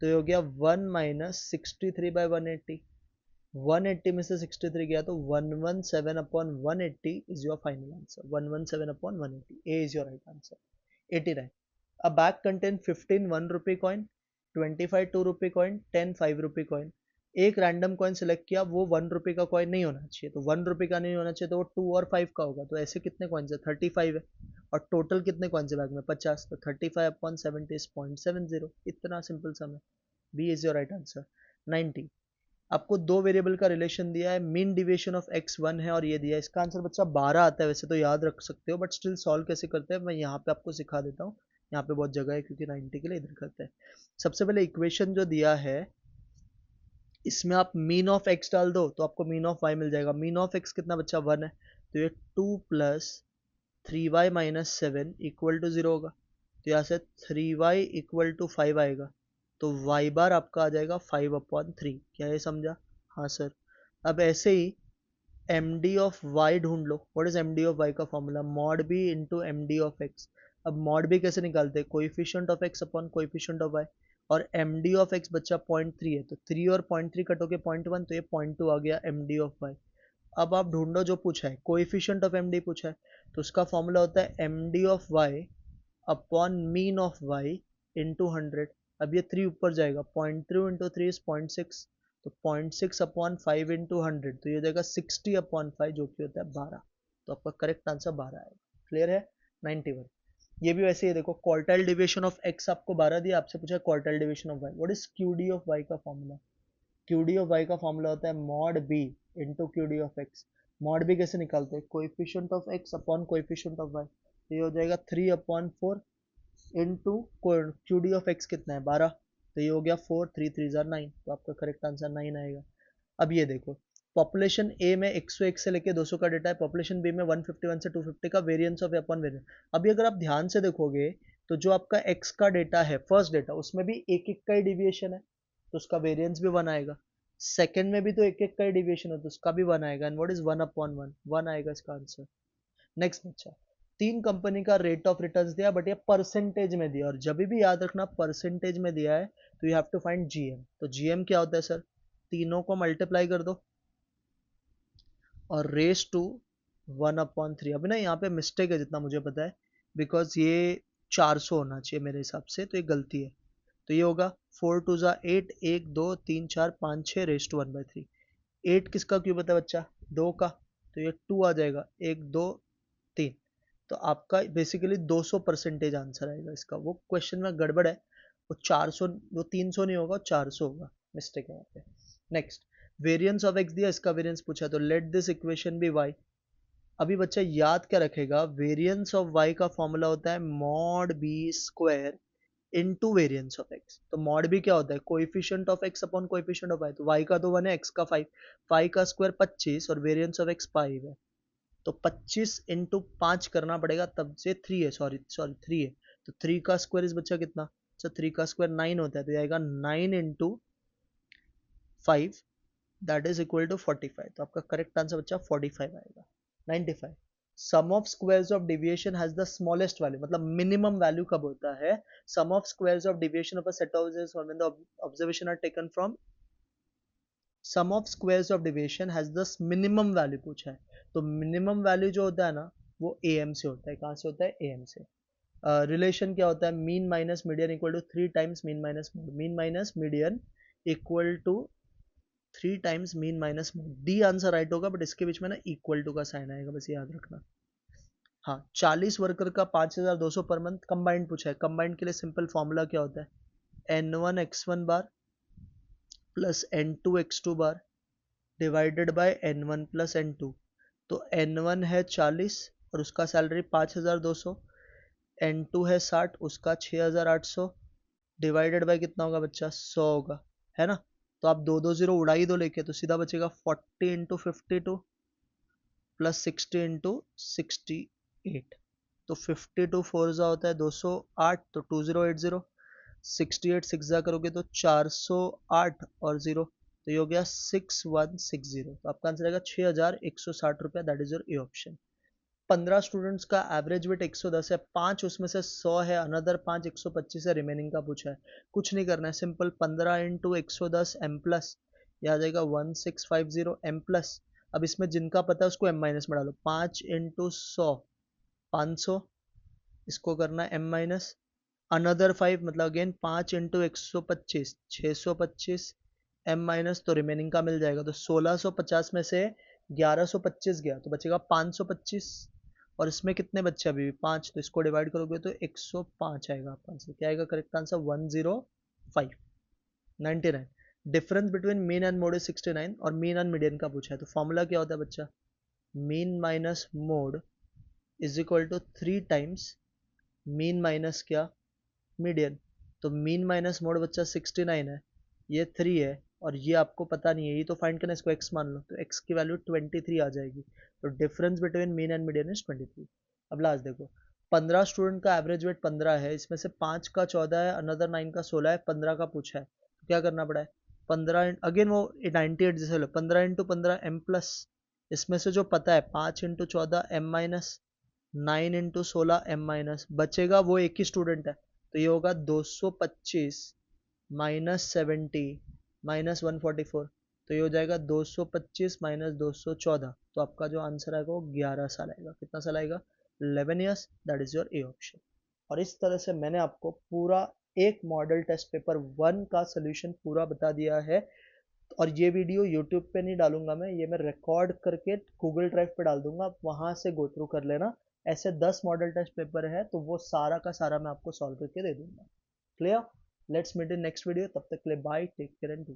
तो ये हो गया 1 माइनस 63/180, 180 में से 63 गया तो 117/180 is your final answer, 117/180, A is your right answer. 89, a bag contain 15 1 rupee coin, 25 2 rupee coin, 10 5 rupee coin। एक रैंडम कॉइन सेलेक्ट किया, वो 1 रुपये का कॉइन नहीं होना चाहिए, तो 1 रुपये का नहीं होना चाहिए, तो वो 2 और 5 का होगा। तो ऐसे कितने कॉइन्स है 35 है, और टोटल कितने कॉइन्स है बैग में 50, तो 35/70 इज 0.70, इतना सिंपल सम है, B is your right answer. 90, आपको दो वेरिएबल का रिलेशन दिया है, मीन डिविएशन ऑफ x 1 है और ये दिया है, इसका आंसर बच्चा 12 आता है, वैसे तो याद रख सकते हो, बट स्टिल सॉल्व कैसे करते हैं मैं यहाँ पे आपको सिखा देता हूँ। यहाँ पे बहुत जगह है क्योंकि 90 के लिए इधर करते हैं। सबसे पहले इक्वेशन जो दिया है इसमें आप मीन ऑफ x डाल दो तो आपको मीन ऑफ y मिल जाएगा। मीन ऑफ x कितना बच्चा 1 है, तो ये 2 + 3y - 7 = 0 होगा, तो यहाँ से 3y = 5 आएगा, तो y बार आपका आ जाएगा 5/3। क्या ये समझा, हाँ सर। अब ऐसे ही एम डी ऑफ वाई ढूंढ लो। What is M D of Y का formula, mod B into M D of X. अब मॉड बी कैसे निकालते हैं, coefficient of X upon coefficient of Y. और एम डी ऑफ एक्स बच्चा 0.3 है, तो 3 और 0.3 कटोगे 0.1, तो ये 0.2 आ गया एम डी ऑफ वाई। अब आप ढूंढो जो पूछा है, कोएफिशिएंट ऑफ एम डी पूछा है, तो उसका फॉर्मूला होता है M D of Y upon mean of Y into 100। अब ये 3 ऊपर जाएगा, 0.3 इंटू 3 इज 0.6, तो 0.6 अपॉन 5 इंटू 100, तो ये हो जाएगा 60 अपॉन 5, जो कि होता है 12। तो आपका करेक्ट आंसर 12 आएगा। क्लियर है? 91। ये भी वैसे ही देखो, क्वार्टाइल डिविएशन ऑफ एक्स आपको 12 दिया, आपसे पूछा quartile deviation of Y, what is Q D of Y का formula? Q D of Y का फॉर्मूला होता है mod B into Q D of X. Mod B कैसे निकालते हैं? Coefficient of X upon coefficient of Y, तो ये हो जाएगा 3 upon 4 into Q D of X कितना है 12, तो ये हो गया 4, 3 3 जार 9, तो आपका करेक्ट आंसर 9 आएगा। अब ये देखो, पॉपुलेशन ए में 101 से लेके 200 का डेटा है, पॉपुलेशन बी में 151 से 250 का, वेरिएंस ऑफ अपॉन वेरिएंस। अभी अगर आप ध्यान से देखोगे तो जो आपका एक्स का डेटा है, फर्स्ट डेटा, उसमें भी एक एक का ही डिविएशन है, तो उसका वेरिएंस भी 1 आएगा। सेकंड में भी तो एक एक का ही डिविएशन है, तो उसका भी 1 आएगा, एंड व्हाट इज 1 अपॉन 1, 1 आएगा इसका आंसर। नेक्स्ट बच्चा, 3 कंपनी का रेट ऑफ रिटर्न्स दिया, बट ये परसेंटेज में दिया, और जब भी याद रखना परसेंटेज में दिया है तो you have to find GM. तो जीएम क्या होता है सर? तीनों को मल्टीप्लाई कर दो और रेस टू 1/3। अभी ना यहाँ पे मिस्टेक है जितना मुझे पता है, बिकॉज ये 400 होना चाहिए मेरे हिसाब से, तो ये गलती है। तो ये होगा 4 2 जा 8, 1 2 3 4 5 6 रेस टू 1/3। 8 किसका क्यूब होता है बच्चा? 2 का, तो ये 2 आ जाएगा, 1 2 3। तो आपका बेसिकली 200 परसेंटेज आंसर आएगा इसका। वो क्वेश्चन में गड़बड़ है, वो 400, वो 300 नहीं होगा, 400 होगा, मिस्टेक है यहाँ पे। नेक्स्ट, वेरिएंस ऑफ एक्स दिया, इसका वेरिएंस पूछा, तो let this equation be Y. अभी बच्चा याद क्या रखेगा, वेरिएंस ऑफ वाई का फॉर्मूला होता है mod B square into variance of X. तो मॉड बी क्या होता है? Coefficient of X upon coefficient of Y. तो वाई का तो 1 है, एक्स का 5, 5 का स्क्वायर 25 और वेरिएंस ऑफ एक्स 5 है, तो 25 इंटू 5 करना पड़ेगा, तब से 3 है, सॉरी 3 है, तो 3 का स्क्वायर इस बच्चा कितना? अच्छा 3 का स्क्वायर 9 होता है, तो आएगा 9 into 5, that is equal to 45। तो आपका करेक्ट आंसर बच्चा 45 आएगा। 95, sum of squares of deviation has the smallest value, मतलब मिनिमम वैल्यू कब होता है? Sum of squares of deviation of a set of when the observation are taken from sum of squares of deviation has the minimum value पूछा है, तो minimum value जो होता है ना, वो एम से होता है। कहाँ से होता है? एम से। रिलेशन क्या होता है? Mean minus median equal to 3 times mean minus mode, mean minus median equal to 3 times mean minus mode. D answer right होगा, बट इसके बीच में ना इक्वल टू का साइन आएगा, बस याद रखना। हाँ, 40 वर्कर का 5200 पर मंथ कंबाइंड पूछा है। कंबाइंड के लिए सिंपल फॉर्मूला क्या होता है? n1 x1 bar plus n2 x2 bar divided by n1 plus n2। तो n1 है 40 और उसका सैलरी 5200, n2 है 60, उसका 6800, डिवाइडेड बाय कितना होगा बच्चा? 100 होगा, है ना? तो आप 2 उड़ा ही दो लेके, तो सीधा बचेगा 40 इंटू 52 प्लस 60 इंटू 68। तो 52 4 जा होता है 208, तो 2080, 68 6 जा करोगे तो 408 और 0, तो ये हो गया 6160। तो आपका आंसर आएगा 6160 रुपया, that is your A option. 15 students का एवरेज वेट 110 है, 5 उसमें से 100 है, अनदर 5 125 है, रिमेनिंग का पूछा है। कुछ नहीं करना है, सिंपल 15 इंटू 110 एम प्लस, यह आ जाएगा 1650 एम प्लस। अब इसमें जिनका पता है उसको एम माइनस में डालो, 5 इंटू 100 500, इसको करना है एम माइनस, अनदर 5 मतलब अगेन 5 इंटू 125 625 एम माइनस, तो रिमेनिंग का मिल जाएगा। तो 1650 में से 1125 गया, तो बचेगा 525, और इसमें कितने बच्चे अभी भी 5, तो इसको डिवाइड करोगे तो 105 आएगा आपका आंसर। क्या आएगा correct answer? 105। 99, difference between mean and mode is 69, और मीन एंड मीडियन का पूछा है, तो फॉर्मूला क्या होता है बच्चा? Mean minus mode is equal to 3 times mean minus क्या? मीडियन। तो मीन माइनस मोड बच्चा 69 है, ये 3 है, और ये आपको पता नहीं है, ये तो फाइंड करना, इसको x मान लो, तो x की वैल्यू 23 आ जाएगी। तो difference between mean and median is 23। अब लास्ट देखो, 15 स्टूडेंट का एवरेज वेट 15 है, इसमें से 5 का 14 है, अनदर 9 का 16 है, 15 का पूछा है, तो क्या करना पड़ा है? 15 अगेन वो 98 जैसे लो, 15 इंटू 15 एम प्लस, इसमें से जो पता है 5 इंटू 14 एम माइनस, 9 इंटू 16 एम माइनस, बचेगा वो एक ही स्टूडेंट है, तो ये होगा 225 -70 -144, तो ये हो जाएगा 225 -214, तो आपका जो आंसर आएगा वो 11 साल आएगा। कितना साल आएगा? 11 years, that is your A option. और इस तरह से मैंने आपको पूरा एक मॉडल टेस्ट पेपर 1 का सोल्यूशन पूरा बता दिया है। और ये वीडियो यूट्यूब पे नहीं डालूंगा मैं, ये मैं रिकॉर्ड करके गूगल ड्राइव पे डाल दूंगा, आप वहां से गो थ्रू कर लेना। ऐसे 10 मॉडल टेस्ट पेपर है तो वो सारा का सारा मैं आपको सॉल्व करके दे दूंगा। Clear? Let's meet in next video, तब तक के लिए बाय, टेक केयर एंड